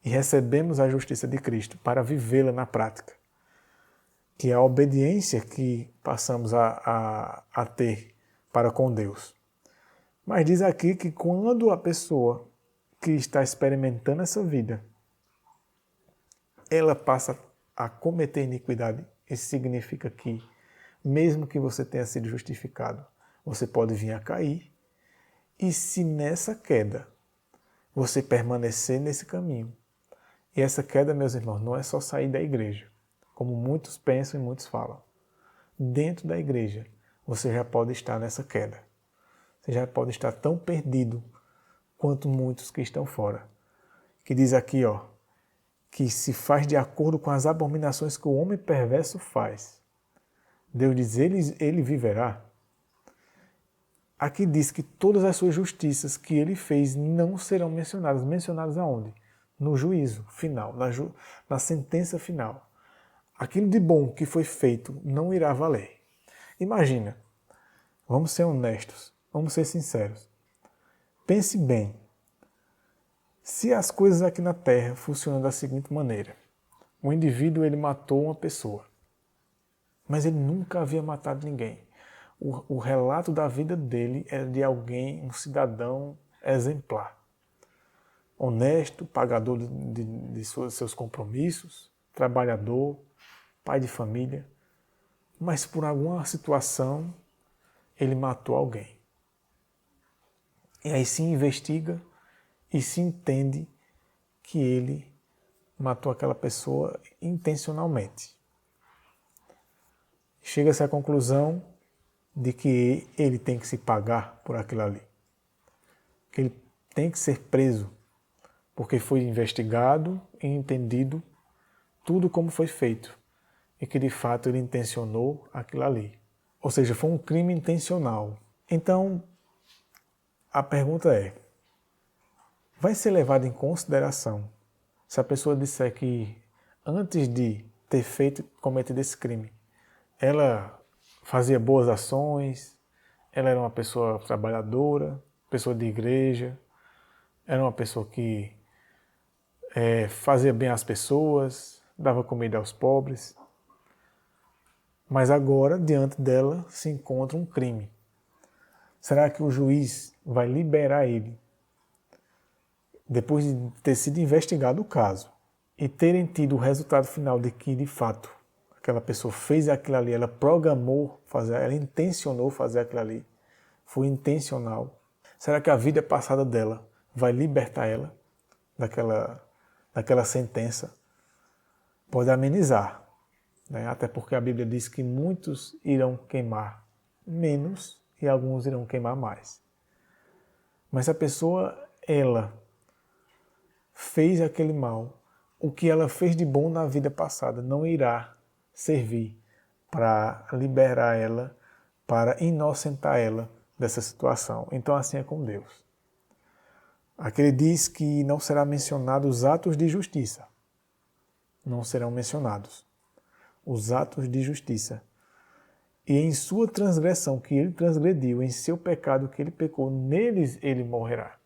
E recebemos a justiça de Cristo para vivê-la na prática. Que é a obediência que passamos a ter para com Deus. Mas diz aqui que quando a pessoa que está experimentando essa vida, ela passa a cometer iniquidade, isso significa que, mesmo que você tenha sido justificado, você pode vir a cair. E se nessa queda você permanecer nesse caminho, e essa queda, meus irmãos, não é só sair da igreja, como muitos pensam e muitos falam. Dentro da igreja, você já pode estar nessa queda. Você já pode estar tão perdido quanto muitos que estão fora. Que diz aqui, que se faz de acordo com as abominações que o homem perverso faz. Deus diz, ele viverá. Aqui diz que todas as suas justiças que ele fez não serão mencionadas. Mencionadas aonde? No juízo final, na sentença final. Aquilo de bom que foi feito não irá valer. Imagina, vamos ser honestos, vamos ser sinceros. Pense bem, se as coisas aqui na Terra funcionam da seguinte maneira. O indivíduo ele matou uma pessoa, mas ele nunca havia matado ninguém. O relato da vida dele é de alguém, um cidadão exemplar. Honesto, pagador de seus compromissos, trabalhador, pai de família. Mas por alguma situação, ele matou alguém. E aí se investiga e se entende que ele matou aquela pessoa intencionalmente. Chega-se à conclusão de que ele tem que se pagar por aquilo ali. Que ele tem que ser preso, porque foi investigado e entendido tudo como foi feito. E que de fato ele intencionou aquilo ali. Ou seja, foi um crime intencional. Então, a pergunta é, vai ser levado em consideração se a pessoa disser que antes de ter cometido esse crime, ela fazia boas ações, ela era uma pessoa trabalhadora, pessoa de igreja, era uma pessoa que fazia bem às pessoas, dava comida aos pobres. Mas agora, diante dela, se encontra um crime. Será que o juiz vai liberar ele, depois de ter sido investigado o caso, e terem tido o resultado final de que, de fato, aquela pessoa fez aquilo ali, ela programou fazer, ela intencionou fazer aquilo ali, foi intencional. Será que a vida passada dela vai libertar ela daquela sentença? Pode amenizar, né? Até porque a Bíblia diz que muitos irão queimar menos e alguns irão queimar mais. Mas se a pessoa, ela fez aquele mal, o que ela fez de bom na vida passada não irá servir para liberar ela, para inocentar ela dessa situação. Então assim é com Deus. Aqui ele diz que não será mencionado os atos de justiça. Não serão mencionados os atos de justiça. E em sua transgressão que ele transgrediu, em seu pecado que ele pecou, neles ele morrerá.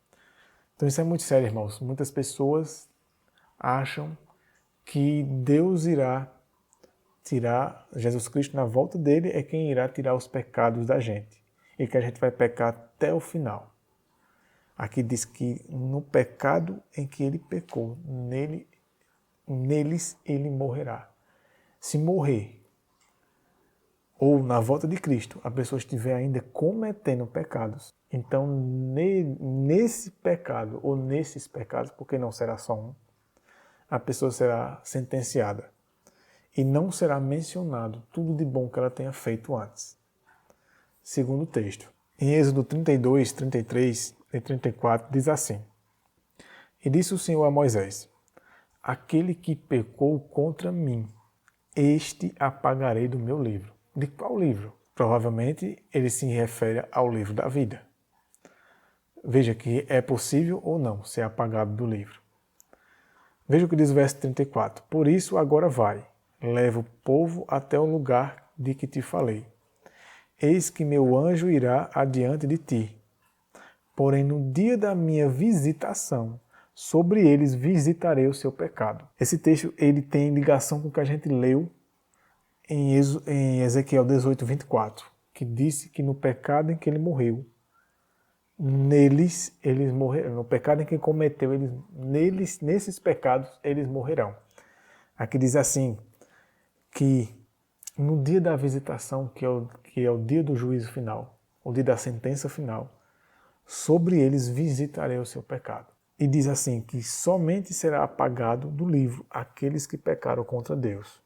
Então isso é muito sério, irmãos. Muitas pessoas acham que Deus irá tirar, Jesus Cristo na volta dele é quem irá tirar os pecados da gente. E que a gente vai pecar até o final. Aqui diz que no pecado em que ele pecou, neles ele morrerá. Se morrer, ou na volta de Cristo, a pessoa estiver ainda cometendo pecados, então nesse pecado, ou nesses pecados, porque não será só um, a pessoa será sentenciada. E não será mencionado tudo de bom que ela tenha feito antes. Segundo o texto. Em Êxodo 32, 33 e 34 diz assim: E disse o Senhor a Moisés: Aquele que pecou contra mim, este apagarei do meu livro. De qual livro? Provavelmente ele se refere ao livro da vida. Veja que é possível ou não ser apagado do livro. Veja o que diz o verso 34. Por isso agora vai, leva o povo até o lugar de que te falei. Eis que meu anjo irá adiante de ti. Porém, no dia da minha visitação, sobre eles visitarei o seu pecado. Esse texto ele tem ligação com o que a gente leu em Ezequiel 18, 24, que disse que no pecado em que ele morreu, neles eles morrerão. No pecado em que cometeu, nesses pecados eles morrerão. Aqui diz assim, que no dia da visitação, que é o dia do juízo final, o dia da sentença final, sobre eles visitarei o seu pecado. E diz assim, que somente será apagado do livro aqueles que pecaram contra Deus.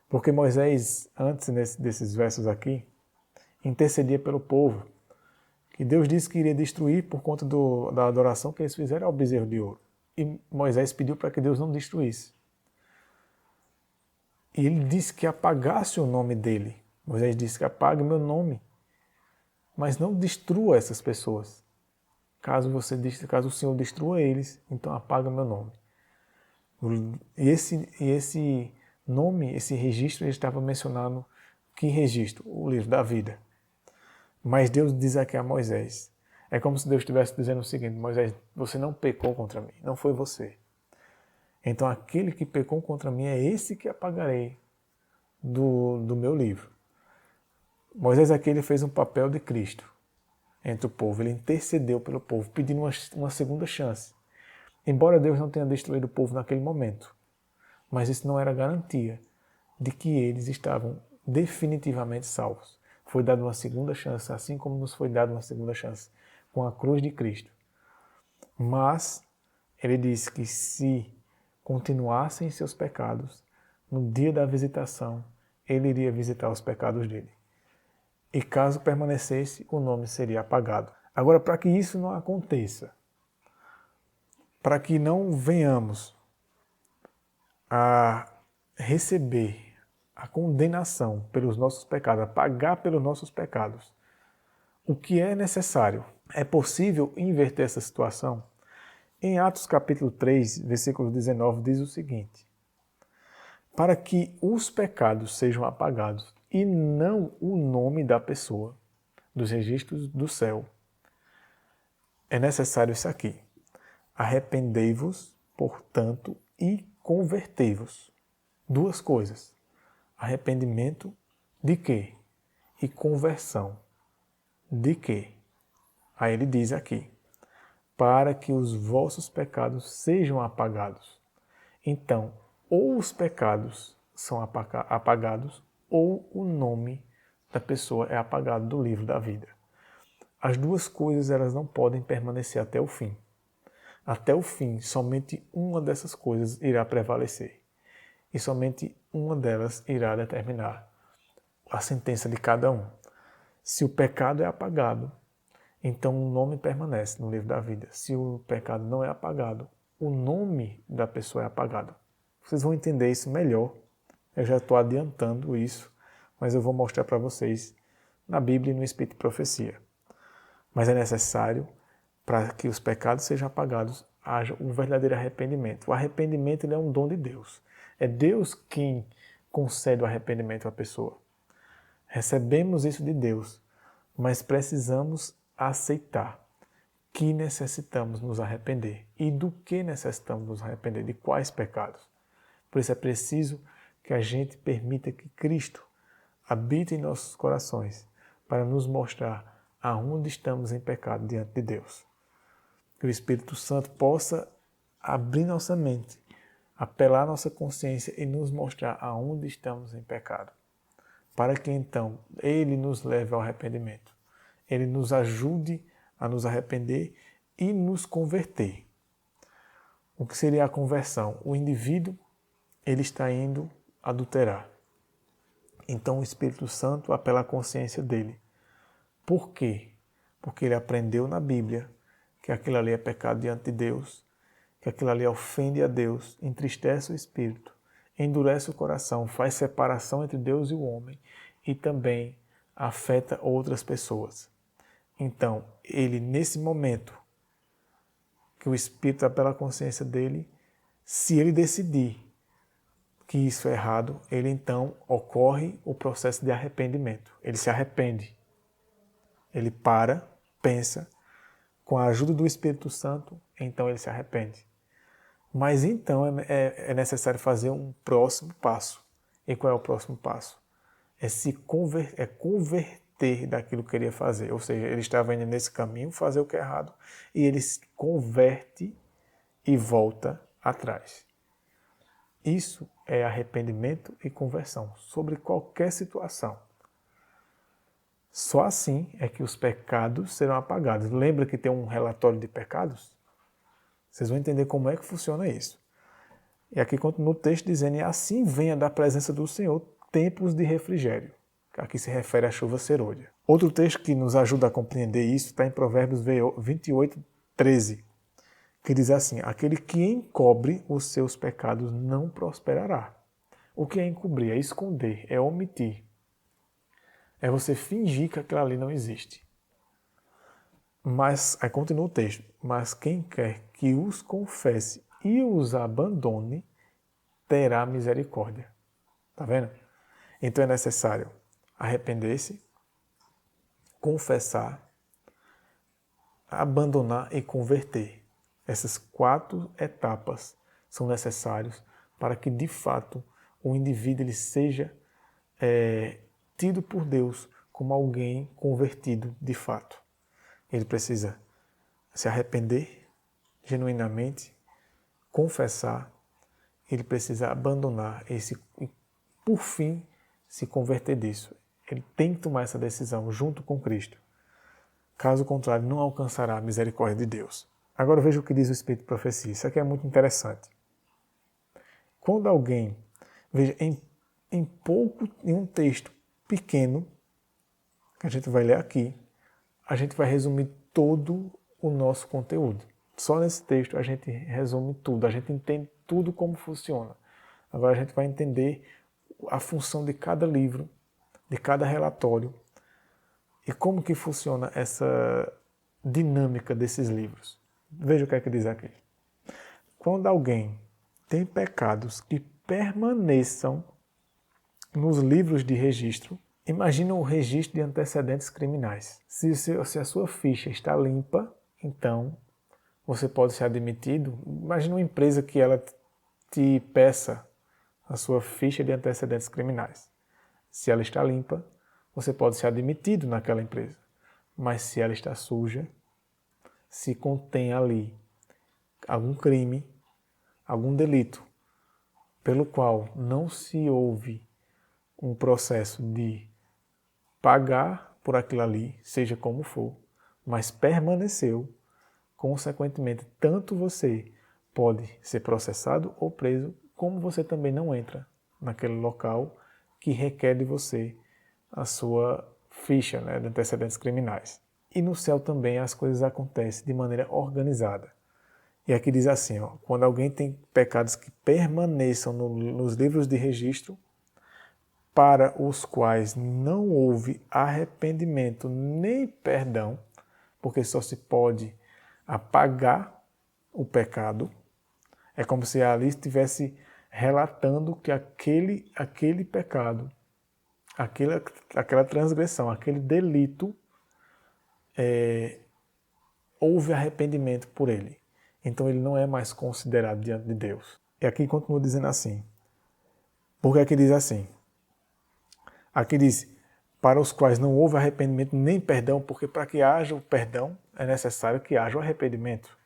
Porque Moisés, antes desses versos aqui, intercedia pelo povo, que Deus disse que iria destruir por conta da adoração que eles fizeram ao bezerro de ouro. E Moisés pediu para que Deus não destruísse. E ele disse que apagasse o nome dele. Moisés disse que apague meu nome, mas não destrua essas pessoas. Caso o Senhor destrua eles, então apaga meu nome. E esse nome, esse registro, ele estava mencionando que registro? O livro da vida. Mas Deus diz aqui a Moisés. É como se Deus estivesse dizendo o seguinte: Moisés, você não pecou contra mim, não foi você. Então aquele que pecou contra mim é esse que apagarei do meu livro. Moisés aqui ele fez um papel de Cristo entre o povo. Ele intercedeu pelo povo, pedindo uma segunda chance. Embora Deus não tenha destruído o povo naquele momento, mas isso não era garantia de que eles estavam definitivamente salvos. Foi dada uma segunda chance, assim como nos foi dada uma segunda chance com a cruz de Cristo. Mas ele disse que se continuassem em seus pecados, no dia da visitação, ele iria visitar os pecados dele. E caso permanecesse, o nome seria apagado. Agora, para que isso não aconteça, para que não venhamos a receber a condenação pelos nossos pecados, a pagar pelos nossos pecados, o que é necessário? É possível inverter essa situação? Em Atos capítulo 3, versículo 19, diz o seguinte: para que os pecados sejam apagados e não o nome da pessoa dos registros do céu, é necessário isso aqui. Arrependei-vos, portanto, e convertei-vos. Duas coisas. Arrependimento de quê? E conversão de quê? Aí ele diz aqui: para que os vossos pecados sejam apagados. Então, ou os pecados são apagados, ou o nome da pessoa é apagado do livro da vida. As duas coisas elas não podem permanecer até o fim. Até o fim, somente uma dessas coisas irá prevalecer. E somente uma delas irá determinar a sentença de cada um. Se o pecado é apagado, então o nome permanece no livro da vida. Se o pecado não é apagado, o nome da pessoa é apagado. Vocês vão entender isso melhor. Eu já estou adiantando isso, mas eu vou mostrar para vocês na Bíblia e no Espírito de Profecia. Mas é necessário, para que os pecados sejam apagados, haja um verdadeiro arrependimento. O arrependimento ele é um dom de Deus. É Deus quem concede o arrependimento à pessoa. Recebemos isso de Deus, mas precisamos aceitar que necessitamos nos arrepender e do que necessitamos nos arrepender, de quais pecados. Por isso é preciso que a gente permita que Cristo habite em nossos corações para nos mostrar aonde estamos em pecado diante de Deus. Que o Espírito Santo possa abrir nossa mente, apelar nossa consciência e nos mostrar aonde estamos em pecado, para que então Ele nos leve ao arrependimento. Ele nos ajude a nos arrepender e nos converter. O que seria a conversão? O indivíduo, ele está indo adulterar. Então o Espírito Santo apela à consciência dele. Por quê? Porque ele aprendeu na Bíblia que aquilo ali é pecado diante de Deus, que aquilo ali ofende a Deus, entristece o espírito, endurece o coração, faz separação entre Deus e o homem e também afeta outras pessoas. Então, ele, nesse momento que o Espírito apela à consciência dele, se ele decidir que isso é errado, ele então ocorre o processo de arrependimento. Ele se arrepende. Ele para, pensa, com a ajuda do Espírito Santo, então ele se arrepende. Mas então é necessário fazer um próximo passo. E qual é o próximo passo? É converter daquilo que queria fazer. Ou seja, ele estava indo nesse caminho, fazer o que é errado, e ele se converte e volta atrás. Isso é arrependimento e conversão, sobre qualquer situação. Só assim é que os pecados serão apagados. Lembra que tem um relatório de pecados? Vocês vão entender como é que funciona isso. E aqui continua o texto dizendo, e assim venha da presença do Senhor tempos de refrigério. Aqui se refere à chuva serôdia. Outro texto que nos ajuda a compreender isso está em Provérbios 28, 13, que diz assim, aquele que encobre os seus pecados não prosperará. O que é encobrir? É esconder, é omitir. É você fingir que aquilo ali não existe. Mas, aí continua o texto, mas quem quer que os confesse e os abandone, terá misericórdia. Tá vendo? Então é necessário arrepender-se, confessar, abandonar e converter. Essas 4 etapas são necessárias para que, de fato, o indivíduo ele seja tido por Deus como alguém convertido de fato. Ele precisa se arrepender genuinamente, confessar, ele precisa abandonar esse e, por fim, se converter disso. Ele tem que tomar essa decisão junto com Cristo. Caso contrário, não alcançará a misericórdia de Deus. Agora veja o que diz o Espírito de Profecia. Isso aqui é muito interessante. Quando alguém, veja, em um texto pequeno, que a gente vai ler aqui, a gente vai resumir todo o nosso conteúdo. Só nesse texto a gente resume tudo, a gente entende tudo como funciona. Agora a gente vai entender a função de cada livro, de cada relatório e como que funciona essa dinâmica desses livros. Veja o que é que diz aqui. Quando alguém tem pecados que permaneçam nos livros de registro, imagina o registro de antecedentes criminais. Se a sua ficha está limpa, então você pode ser admitido. Imagina uma empresa que ela te peça a sua ficha de antecedentes criminais. Se ela está limpa, você pode ser admitido naquela empresa. Mas se ela está suja, se contém ali algum crime, algum delito, pelo qual não se houve um processo de pagar por aquilo ali, seja como for, mas permaneceu, consequentemente, tanto você pode ser processado ou preso, como você também não entra naquele local que requer de você a sua ficha, né, de antecedentes criminais. E no céu também as coisas acontecem de maneira organizada. E aqui diz assim, ó, quando alguém tem pecados que permaneçam nos livros de registro, para os quais não houve arrependimento nem perdão, porque só se pode apagar o pecado, é como se ali estivesse relatando que aquele pecado, aquela transgressão, aquele delito houve arrependimento por ele. Então ele não é mais considerado diante de Deus. E aqui continua dizendo assim. Por que aqui diz assim? Aqui diz, para os quais não houve arrependimento nem perdão, porque para que haja o perdão é necessário que haja o arrependimento.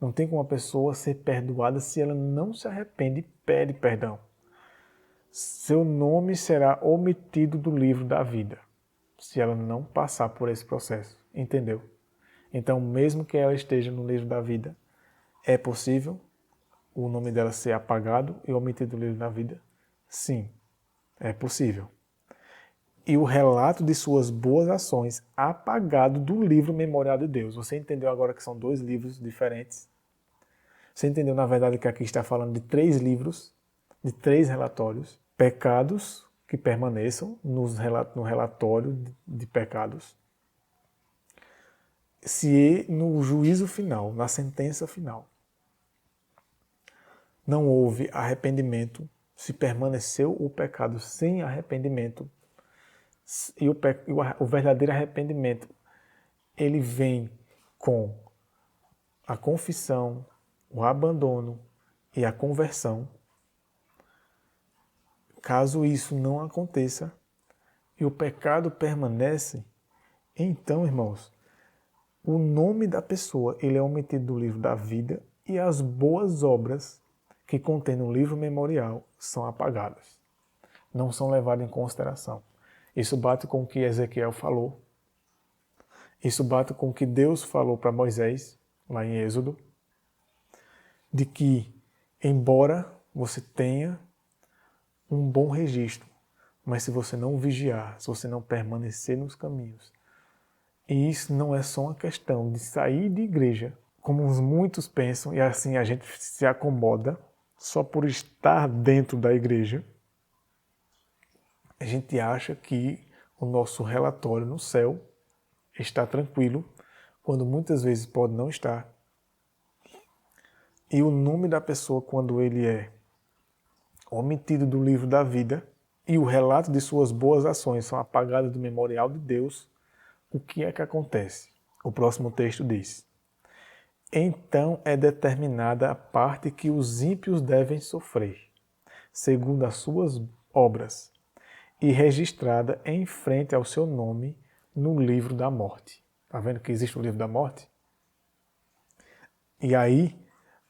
Não tem como uma pessoa ser perdoada se ela não se arrepende e pede perdão. Seu nome será omitido do livro da vida, se ela não passar por esse processo. Entendeu? Então, mesmo que ela esteja no livro da vida, é possível o nome dela ser apagado e omitido do livro da vida? Sim, é possível. E o relato de suas boas ações apagado do livro memorial de Deus. Você entendeu agora que são 2 livros diferentes? Você entendeu, na verdade, que aqui está falando de 3 livros, de 3 relatórios, pecados que permaneçam no relatório de pecados. Se no juízo final, na sentença final, não houve arrependimento, se permaneceu o pecado sem arrependimento, e o verdadeiro arrependimento, ele vem com a confissão, o abandono e a conversão. Caso isso não aconteça e o pecado permanece, então, irmãos, o nome da pessoa ele é omitido do livro da vida e as boas obras que contém no livro memorial são apagadas. Não são levadas em consideração. Isso bate com o que Ezequiel falou. Isso bate com o que Deus falou para Moisés, lá em Êxodo, de que, embora você tenha um bom registro, mas se você não vigiar, se você não permanecer nos caminhos, e isso não é só uma questão de sair de igreja, como muitos pensam, e assim a gente se acomoda só por estar dentro da igreja, a gente acha que o nosso relatório no céu está tranquilo, quando muitas vezes pode não estar. E o nome da pessoa, quando ele é omitido do livro da vida e o relato de suas boas ações são apagados do memorial de Deus, o que é que acontece? O próximo texto diz: então é determinada a parte que os ímpios devem sofrer, segundo as suas obras, e registrada em frente ao seu nome no livro da morte. Está vendo que existe o livro da morte? E aí,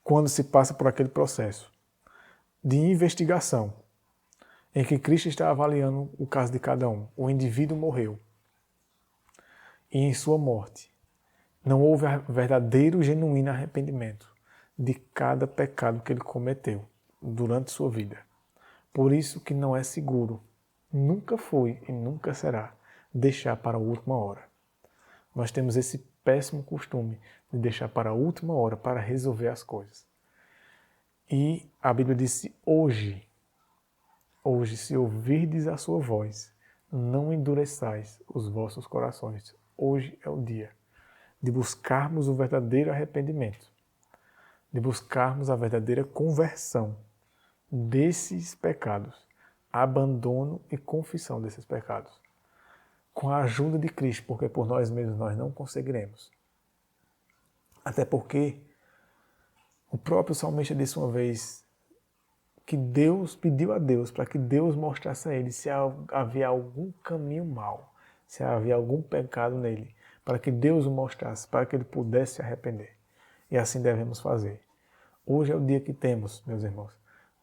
quando se passa por aquele processo de investigação, em que Cristo está avaliando o caso de cada um, o indivíduo morreu, e em sua morte não houve verdadeiro, genuíno arrependimento de cada pecado que ele cometeu durante sua vida. Por isso que não é seguro, nunca foi e nunca será, deixar para a última hora. Nós temos esse péssimo costume de deixar para a última hora para resolver as coisas. E a Bíblia disse: hoje, se ouvirdes a sua voz, não endureçais os vossos corações. Hoje é o dia de buscarmos o verdadeiro arrependimento, de buscarmos a verdadeira conversão desses pecados, abandono e confissão desses pecados, com a ajuda de Cristo, porque por nós mesmos nós não conseguiremos. Até porque o próprio salmista disse uma vez que Deus pediu a Deus para que Deus mostrasse a ele se havia algum caminho mau, se havia algum pecado nele, para que Deus o mostrasse, para que ele pudesse se arrepender. E assim devemos fazer. Hoje é o dia que temos, meus irmãos,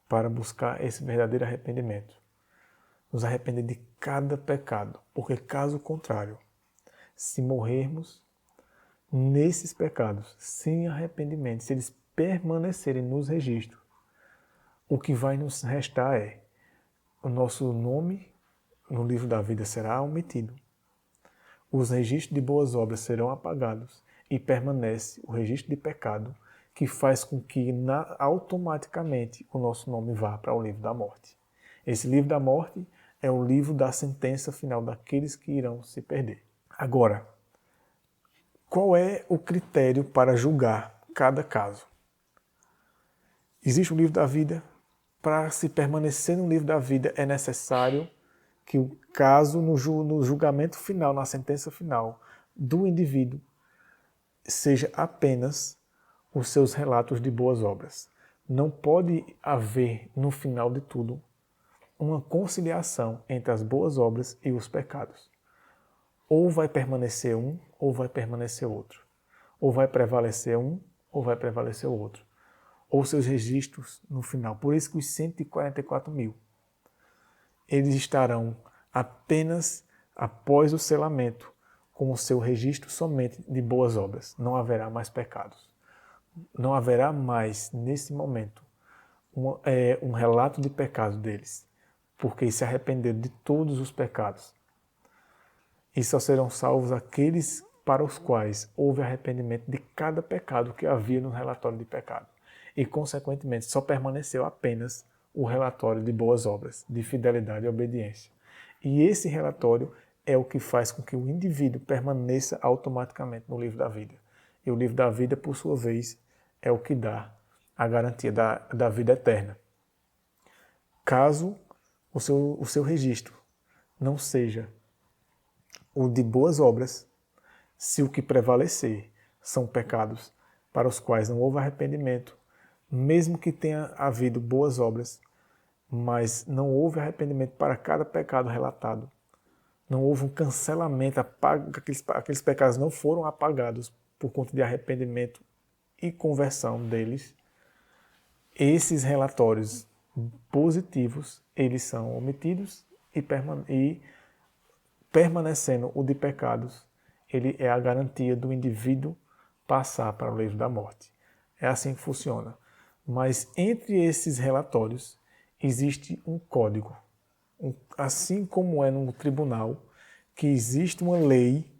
para buscar esse verdadeiro arrependimento. Nos arrepender de cada pecado, porque caso contrário, se morrermos nesses pecados sem arrependimento, se eles permanecerem nos registros, o que vai nos restar é o nosso nome no livro da vida será omitido, os registros de boas obras serão apagados e permanece o registro de pecado, que faz com que automaticamente o nosso nome vá para o livro da morte. Esse livro da morte é o livro da sentença final daqueles que irão se perder. Agora, qual é o critério para julgar cada caso? Existe o livro da vida. Para se permanecer no livro da vida é necessário que o caso, no julgamento final, na sentença final do indivíduo, seja apenas os seus relatos de boas obras. Não pode haver, no final de tudo, uma conciliação entre as boas obras e os pecados. Ou vai permanecer um, ou vai permanecer outro. Ou vai prevalecer um, ou vai prevalecer o outro. Ou seus registros no final. Por isso que os 144 mil, eles estarão apenas após o selamento, com o seu registro somente de boas obras. Não haverá mais pecados. Não haverá mais, nesse momento, um relato de pecado deles, porque se arrependeram de todos os pecados. E só serão salvos aqueles para os quais houve arrependimento de cada pecado que havia no relatório de pecado. E, consequentemente, só permaneceu apenas o relatório de boas obras, de fidelidade e obediência. E esse relatório é o que faz com que o indivíduo permaneça automaticamente no livro da vida. E o livro da vida, por sua vez, é o que dá a garantia da vida eterna. Caso o seu registro não seja o de boas obras, se o que prevalecer são pecados para os quais não houve arrependimento, mesmo que tenha havido boas obras, mas não houve arrependimento para cada pecado relatado, não houve um cancelamento, aqueles pecados não foram apagados por conta de arrependimento e conversão deles, esses relatórios positivos, eles são omitidos e permanecendo o de pecados, ele é a garantia do indivíduo passar para o livro da morte. É assim que funciona. Mas entre esses relatórios existe um código. Assim como é no tribunal, que existe uma lei,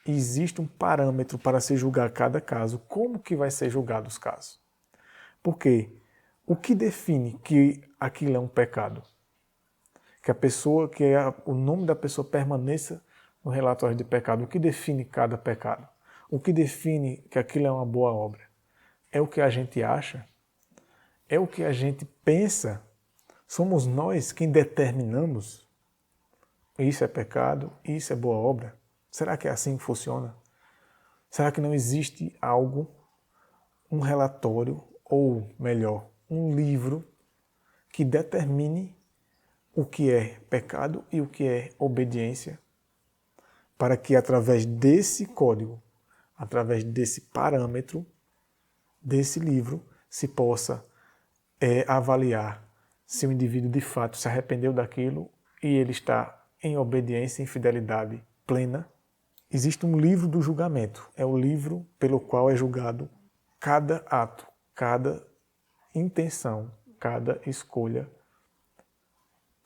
existe um parâmetro para se julgar cada caso, como que vai ser julgado os casos. Porque o que define que aquilo é um pecado? O nome da pessoa permaneça no relatório de pecado. O que define cada pecado? O que define que aquilo é uma boa obra? É o que a gente acha? É o que a gente pensa? Somos nós quem determinamos? Isso é pecado, isso é boa obra? Será que é assim que funciona? Será que não existe algo, um relatório, ou melhor, um livro que determine o que é pecado e o que é obediência, para que através desse código, através desse parâmetro, desse livro, se possa avaliar se o indivíduo de fato se arrependeu daquilo e ele está em obediência e fidelidade plena. Existe um livro do julgamento, é o livro pelo qual é julgado cada ato, cada intenção, cada escolha,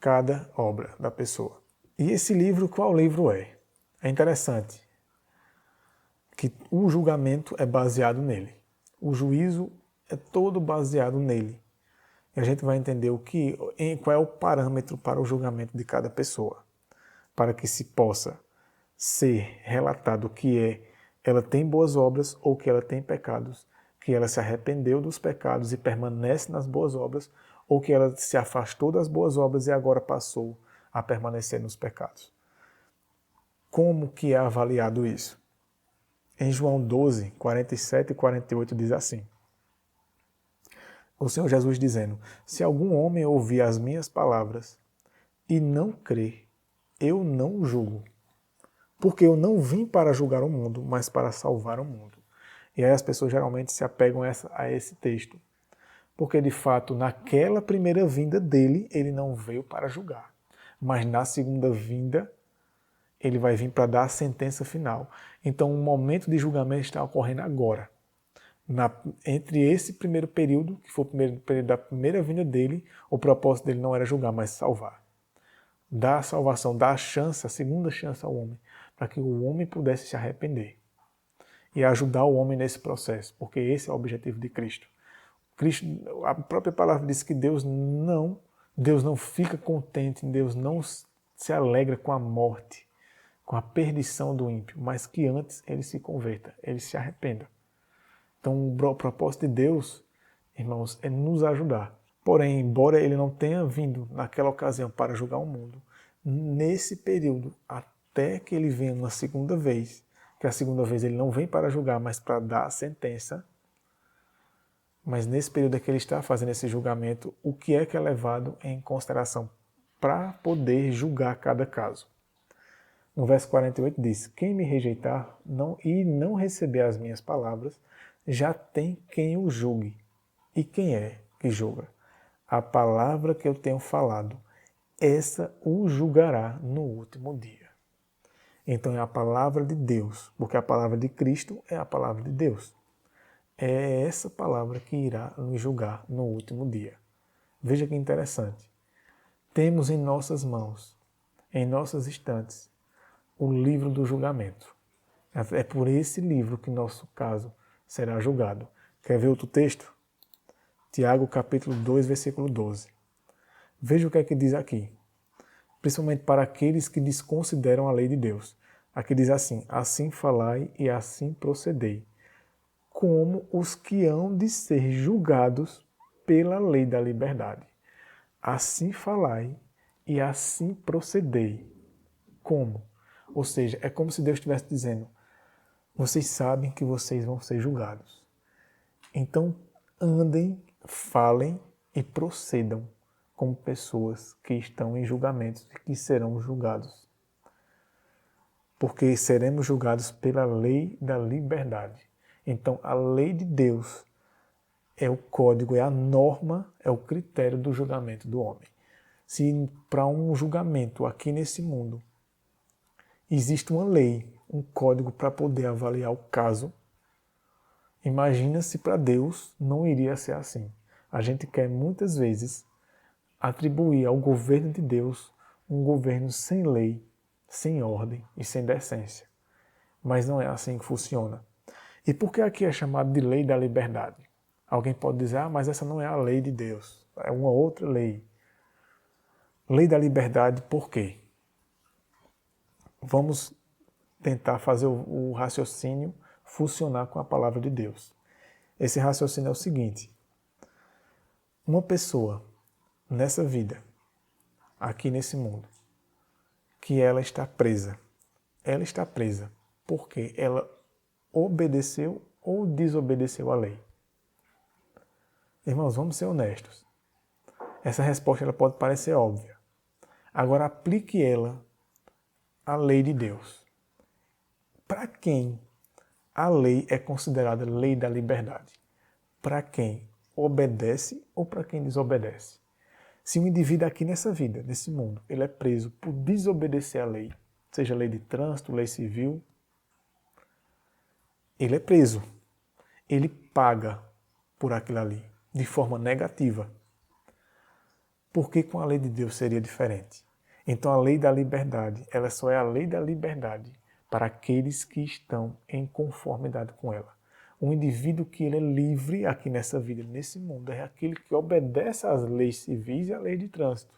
cada obra da pessoa. E esse livro, qual livro é? É interessante que o julgamento é baseado nele. O juízo é todo baseado nele. E a gente vai entender qual é o parâmetro para o julgamento de cada pessoa, para que se possa ser relatado que ela tem boas obras ou que ela tem pecados, que ela se arrependeu dos pecados e permanece nas boas obras, ou que ela se afastou das boas obras e agora passou a permanecer nos pecados. Como que é avaliado isso? Em João 12, 47 e 48 diz assim: o Senhor Jesus dizendo: se algum homem ouvir as minhas palavras e não crer, eu não o julgo. Porque eu não vim para julgar o mundo, mas para salvar o mundo. E aí as pessoas geralmente se apegam a esse texto. Porque, de fato, naquela primeira vinda dele, ele não veio para julgar. Mas na segunda vinda, ele vai vir para dar a sentença final. Então, o momento de julgamento está ocorrendo agora. Entre esse primeiro período, que foi o primeiro período da primeira vinda dele, o propósito dele não era julgar, mas salvar. Dar a salvação, dar a chance, a segunda chance ao homem, para que o homem pudesse se arrepender e ajudar o homem nesse processo, porque esse é o objetivo de Cristo. A própria palavra diz que Deus não fica contente, Deus não se alegra com a morte, com a perdição do ímpio, mas que antes ele se converta, ele se arrependa. Então o propósito de Deus, irmãos, é nos ajudar. Porém, embora ele não tenha vindo naquela ocasião para julgar o mundo, nesse período, até que ele venha uma segunda vez, que porque a segunda vez ele não vem para julgar, mas para dar a sentença. Mas nesse período que ele está fazendo esse julgamento, o que é levado em consideração para poder julgar cada caso? No verso 48 diz: quem me rejeitar e não receber as minhas palavras, já tem quem o julgue. E quem é que julga? A palavra que eu tenho falado, essa o julgará no último dia. Então é a palavra de Deus, porque a palavra de Cristo é a palavra de Deus. É essa palavra que irá nos julgar no último dia. Veja que interessante. Temos em nossas mãos, em nossas estantes, o livro do julgamento. É por esse livro que nosso caso será julgado. Quer ver outro texto? Tiago capítulo 2, versículo 12. Veja o que é que diz aqui. Principalmente para aqueles que desconsideram a lei de Deus. Aqui diz assim: assim falai e assim procedei, como os que hão de ser julgados pela lei da liberdade. Assim falai e assim procedei. Como? Ou seja, é como se Deus estivesse dizendo: vocês sabem que vocês vão ser julgados. Então, andem, falem e procedam como pessoas que estão em julgamentos e que serão julgados. Porque seremos julgados pela lei da liberdade. Então, a lei de Deus é o código, é a norma, é o critério do julgamento do homem. Se para um julgamento aqui nesse mundo existe uma lei, um código para poder avaliar o caso, imagina se para Deus não iria ser assim. A gente quer muitas vezes atribuir ao governo de Deus um governo sem lei, sem ordem e sem decência. Mas não é assim que funciona. E por que aqui é chamado de lei da liberdade? Alguém pode dizer: mas essa não é a lei de Deus, é uma outra lei. Lei da liberdade, por quê? Vamos tentar fazer o raciocínio funcionar com a palavra de Deus. Esse raciocínio é o seguinte: uma pessoa nessa vida, aqui nesse mundo, que ela está presa porque ela obedeceu ou desobedeceu a lei. Irmãos, vamos ser honestos. Essa resposta ela pode parecer óbvia. Agora aplique ela à lei de Deus. Para quem a lei é considerada lei da liberdade? Para quem obedece ou para quem desobedece? Se um indivíduo aqui nessa vida, nesse mundo, ele é preso por desobedecer a lei, seja lei de trânsito, lei civil, ele é preso. Ele paga por aquilo ali, de forma negativa. Por que com a lei de Deus seria diferente? Então a lei da liberdade, ela só é a lei da liberdade para aqueles que estão em conformidade com ela. Um indivíduo que ele é livre aqui nessa vida, nesse mundo, é aquele que obedece às leis civis e à lei de trânsito.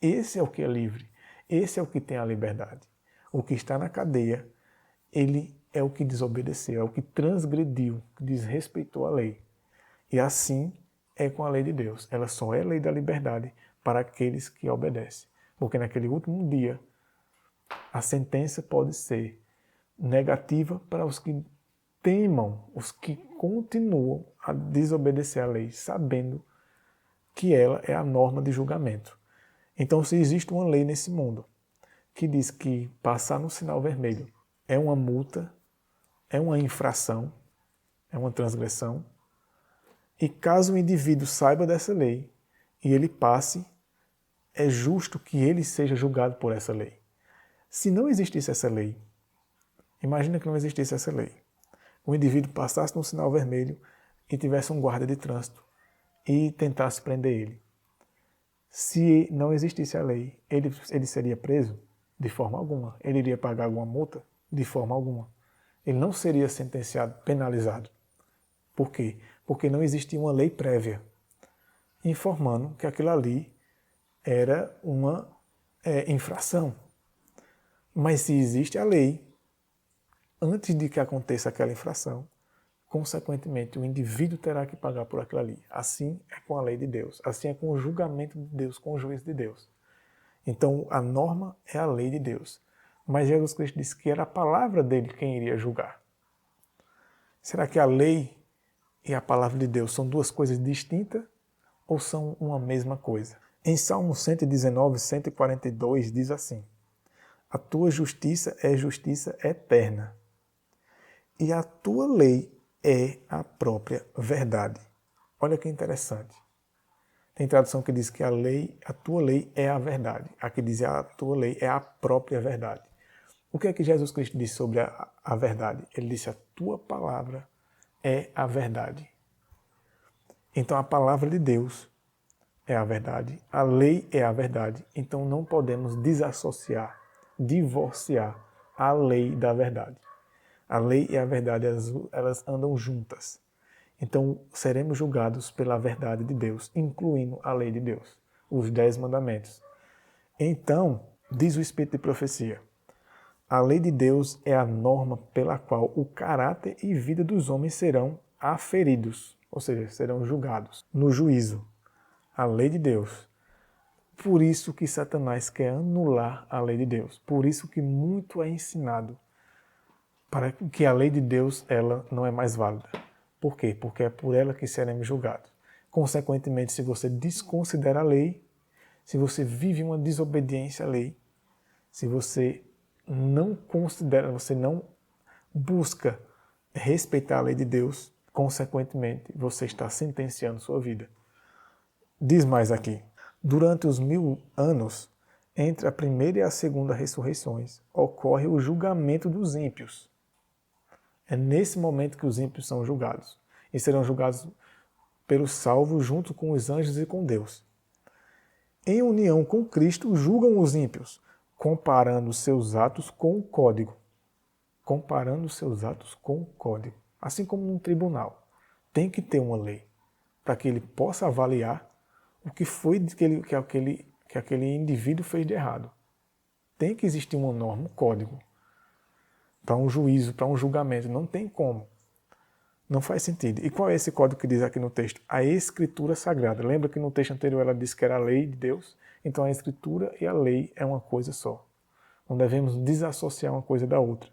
Esse é o que é livre. Esse é o que tem a liberdade. O que está na cadeia, ele é o que desobedeceu, é o que transgrediu, que desrespeitou a lei. E assim é com a lei de Deus. Ela só é lei da liberdade para aqueles que obedecem. Porque naquele último dia, a sentença pode ser negativa para os que temam, os que continuam a desobedecer a lei, sabendo que ela é a norma de julgamento. Então, se existe uma lei nesse mundo que diz que passar no sinal vermelho é uma multa, é uma infração, é uma transgressão, e caso o indivíduo saiba dessa lei e ele passe, é justo que ele seja julgado por essa lei. Se não existisse essa lei, imagina que não existisse essa lei. O indivíduo passasse no sinal vermelho e tivesse um guarda de trânsito e tentasse prender ele. Se não existisse a lei, ele seria preso? De forma alguma. Ele iria pagar alguma multa? De forma alguma. Ele não seria sentenciado, penalizado. Por quê? Porque não existia uma lei prévia informando que aquilo ali era uma infração. Mas se existe a lei, antes de que aconteça aquela infração, consequentemente o indivíduo terá que pagar por aquilo ali. Assim é com a lei de Deus, assim é com o julgamento de Deus, com o juízo de Deus. Então a norma é a lei de Deus. Mas Jesus Cristo disse que era a palavra dele quem iria julgar. Será que a lei e a palavra de Deus são duas coisas distintas ou são uma mesma coisa? Em Salmo 119, 142 diz assim: a tua justiça é justiça eterna e a tua lei é a própria verdade. Olha que interessante. Tem tradução que diz que a tua lei é a verdade. Aqui diz a tua lei é a própria verdade. O que é que Jesus Cristo disse sobre a verdade? Ele disse: a tua palavra é a verdade. Então a palavra de Deus é a verdade, a lei é a verdade. Então não podemos desassociar, divorciar a lei da verdade. A lei e a verdade, elas andam juntas. Então seremos julgados pela verdade de Deus, incluindo a lei de Deus, os 10 mandamentos. Então, diz o Espírito de Profecia, a lei de Deus é a norma pela qual o caráter e vida dos homens serão aferidos, ou seja, serão julgados no juízo. A lei de Deus. Por isso que Satanás quer anular a lei de Deus. Por isso que muito é ensinado para que a lei de Deus ela não é mais válida. Por quê? Porque é por ela que seremos julgados. Consequentemente, se você desconsidera a lei, se você vive uma desobediência à lei, se você não considera, você não busca respeitar a lei de Deus, consequentemente, você está sentenciando sua vida. Diz mais aqui. Durante os 1000 anos, entre a primeira e a segunda ressurreições, ocorre o julgamento dos ímpios. É nesse momento que os ímpios são julgados. E serão julgados pelos salvos junto com os anjos e com Deus. Em união com Cristo, julgam os ímpios, comparando seus atos com o código. Comparando seus atos com o código. Assim como num tribunal. Tem que ter uma lei para que ele possa avaliar o que foi que aquele indivíduo fez de errado. Tem que existir uma norma, um código, para um juízo, para um julgamento. Não tem como. Não faz sentido. E qual é esse código que diz aqui no texto? A Escritura Sagrada. Lembra que no texto anterior ela disse que era a lei de Deus? Então a Escritura e a lei é uma coisa só. Não devemos desassociar uma coisa da outra.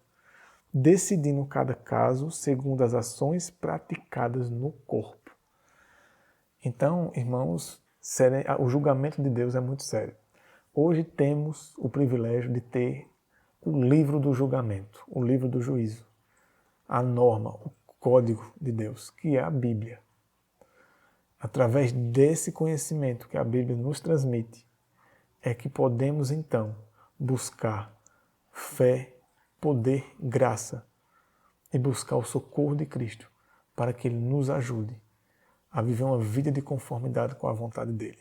Decidindo cada caso segundo as ações praticadas no corpo. Então, irmãos, o julgamento de Deus é muito sério. Hoje temos o privilégio de ter o livro do julgamento, o livro do juízo, a norma, o código de Deus, que é a Bíblia. Através desse conhecimento que a Bíblia nos transmite, é que podemos então buscar fé, poder, graça e buscar o socorro de Cristo para que Ele nos ajude a viver uma vida de conformidade com a vontade dEle.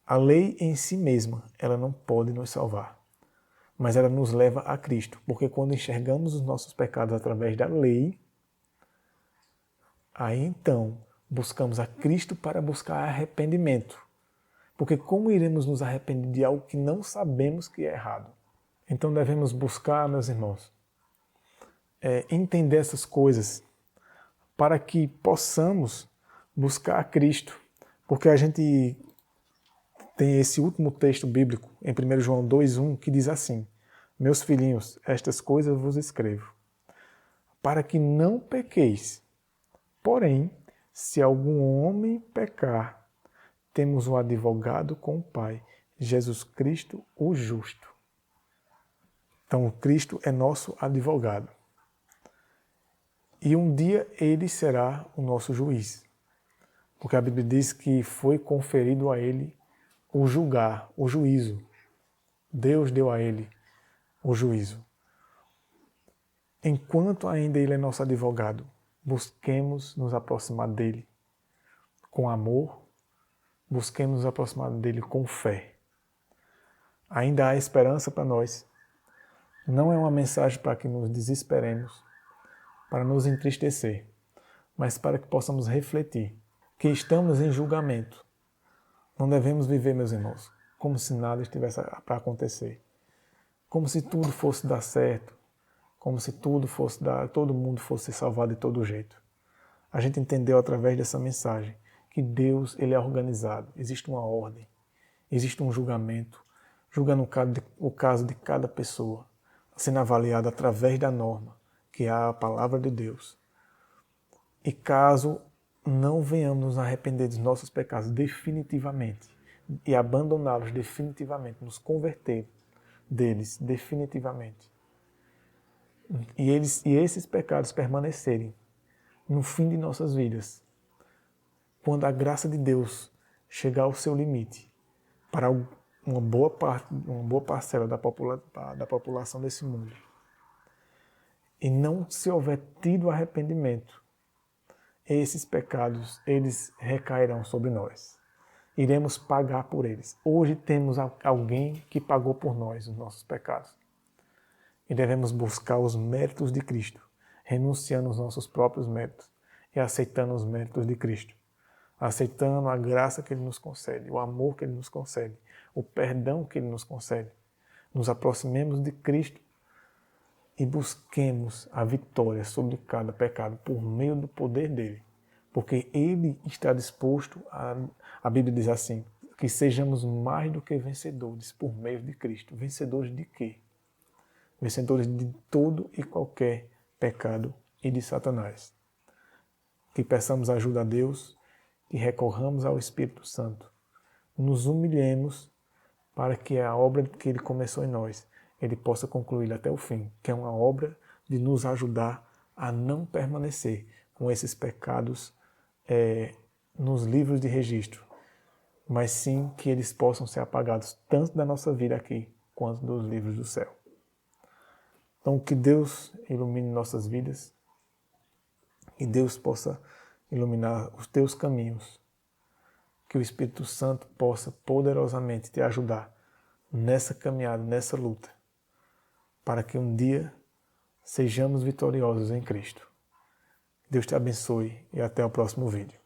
A lei em si mesma, ela não pode nos salvar, mas ela nos leva a Cristo, porque quando enxergamos os nossos pecados através da lei, aí então buscamos a Cristo para buscar arrependimento. Porque como iremos nos arrepender de algo que não sabemos que é errado? Então devemos buscar, meus irmãos, entender essas coisas para que possamos buscar a Cristo. Porque a gente tem esse último texto bíblico, em 1 João 2,1, que diz assim: meus filhinhos, estas coisas vos escrevo, para que não pequeis. Porém, se algum homem pecar, temos um advogado com o Pai, Jesus Cristo, o justo. Então, Cristo é nosso advogado. E um dia ele será o nosso juiz. Porque a Bíblia diz que foi conferido a ele o julgar, o juízo. Deus deu a ele o juízo. Enquanto ainda ele é nosso advogado, busquemos nos aproximar dele com amor, busquemos nos aproximar dele com fé. Ainda há esperança para nós. Não é uma mensagem para que nos desesperemos, para nos entristecer, mas para que possamos refletir que estamos em julgamento. Não devemos viver, meus irmãos, como se nada estivesse para acontecer. Como se tudo fosse dar certo, como se todo mundo fosse salvado de todo jeito. A gente entendeu através dessa mensagem que Deus ele é organizado, existe uma ordem, existe um julgamento, julgando o caso de cada pessoa. sendo avaliado através da norma, que é a palavra de Deus. E caso não venhamos nos arrepender dos nossos pecados definitivamente e abandoná-los definitivamente, nos converter deles definitivamente, e esses pecados permanecerem no fim de nossas vidas, quando a graça de Deus chegar ao seu limite para uma boa parcela da população desse mundo, e não se houver tido arrependimento, esses pecados, eles recairão sobre nós. Iremos pagar por eles. Hoje temos alguém que pagou por nós os nossos pecados. E devemos buscar os méritos de Cristo, renunciando aos nossos próprios méritos e aceitando os méritos de Cristo. Aceitando a graça que Ele nos concede, o amor que Ele nos concede, o perdão que Ele nos concede. Nos aproximemos de Cristo e busquemos a vitória sobre cada pecado por meio do poder dEle. Porque Ele está disposto, a Bíblia diz assim, que sejamos mais do que vencedores por meio de Cristo. Vencedores de quê? Vencedores de todo e qualquer pecado e de Satanás. Que peçamos ajuda a Deus, que recorramos ao Espírito Santo. Nos humilhemos para que a obra que Ele começou em nós, Ele possa concluí-la até o fim, que é uma obra de nos ajudar a não permanecer com esses pecados nos livros de registro, mas sim que eles possam ser apagados tanto da nossa vida aqui, quanto dos livros do céu. Então, que Deus ilumine nossas vidas, que Deus possa iluminar os teus caminhos, que o Espírito Santo possa poderosamente te ajudar nessa caminhada, nessa luta, para que um dia sejamos vitoriosos em Cristo. Deus te abençoe e até o próximo vídeo.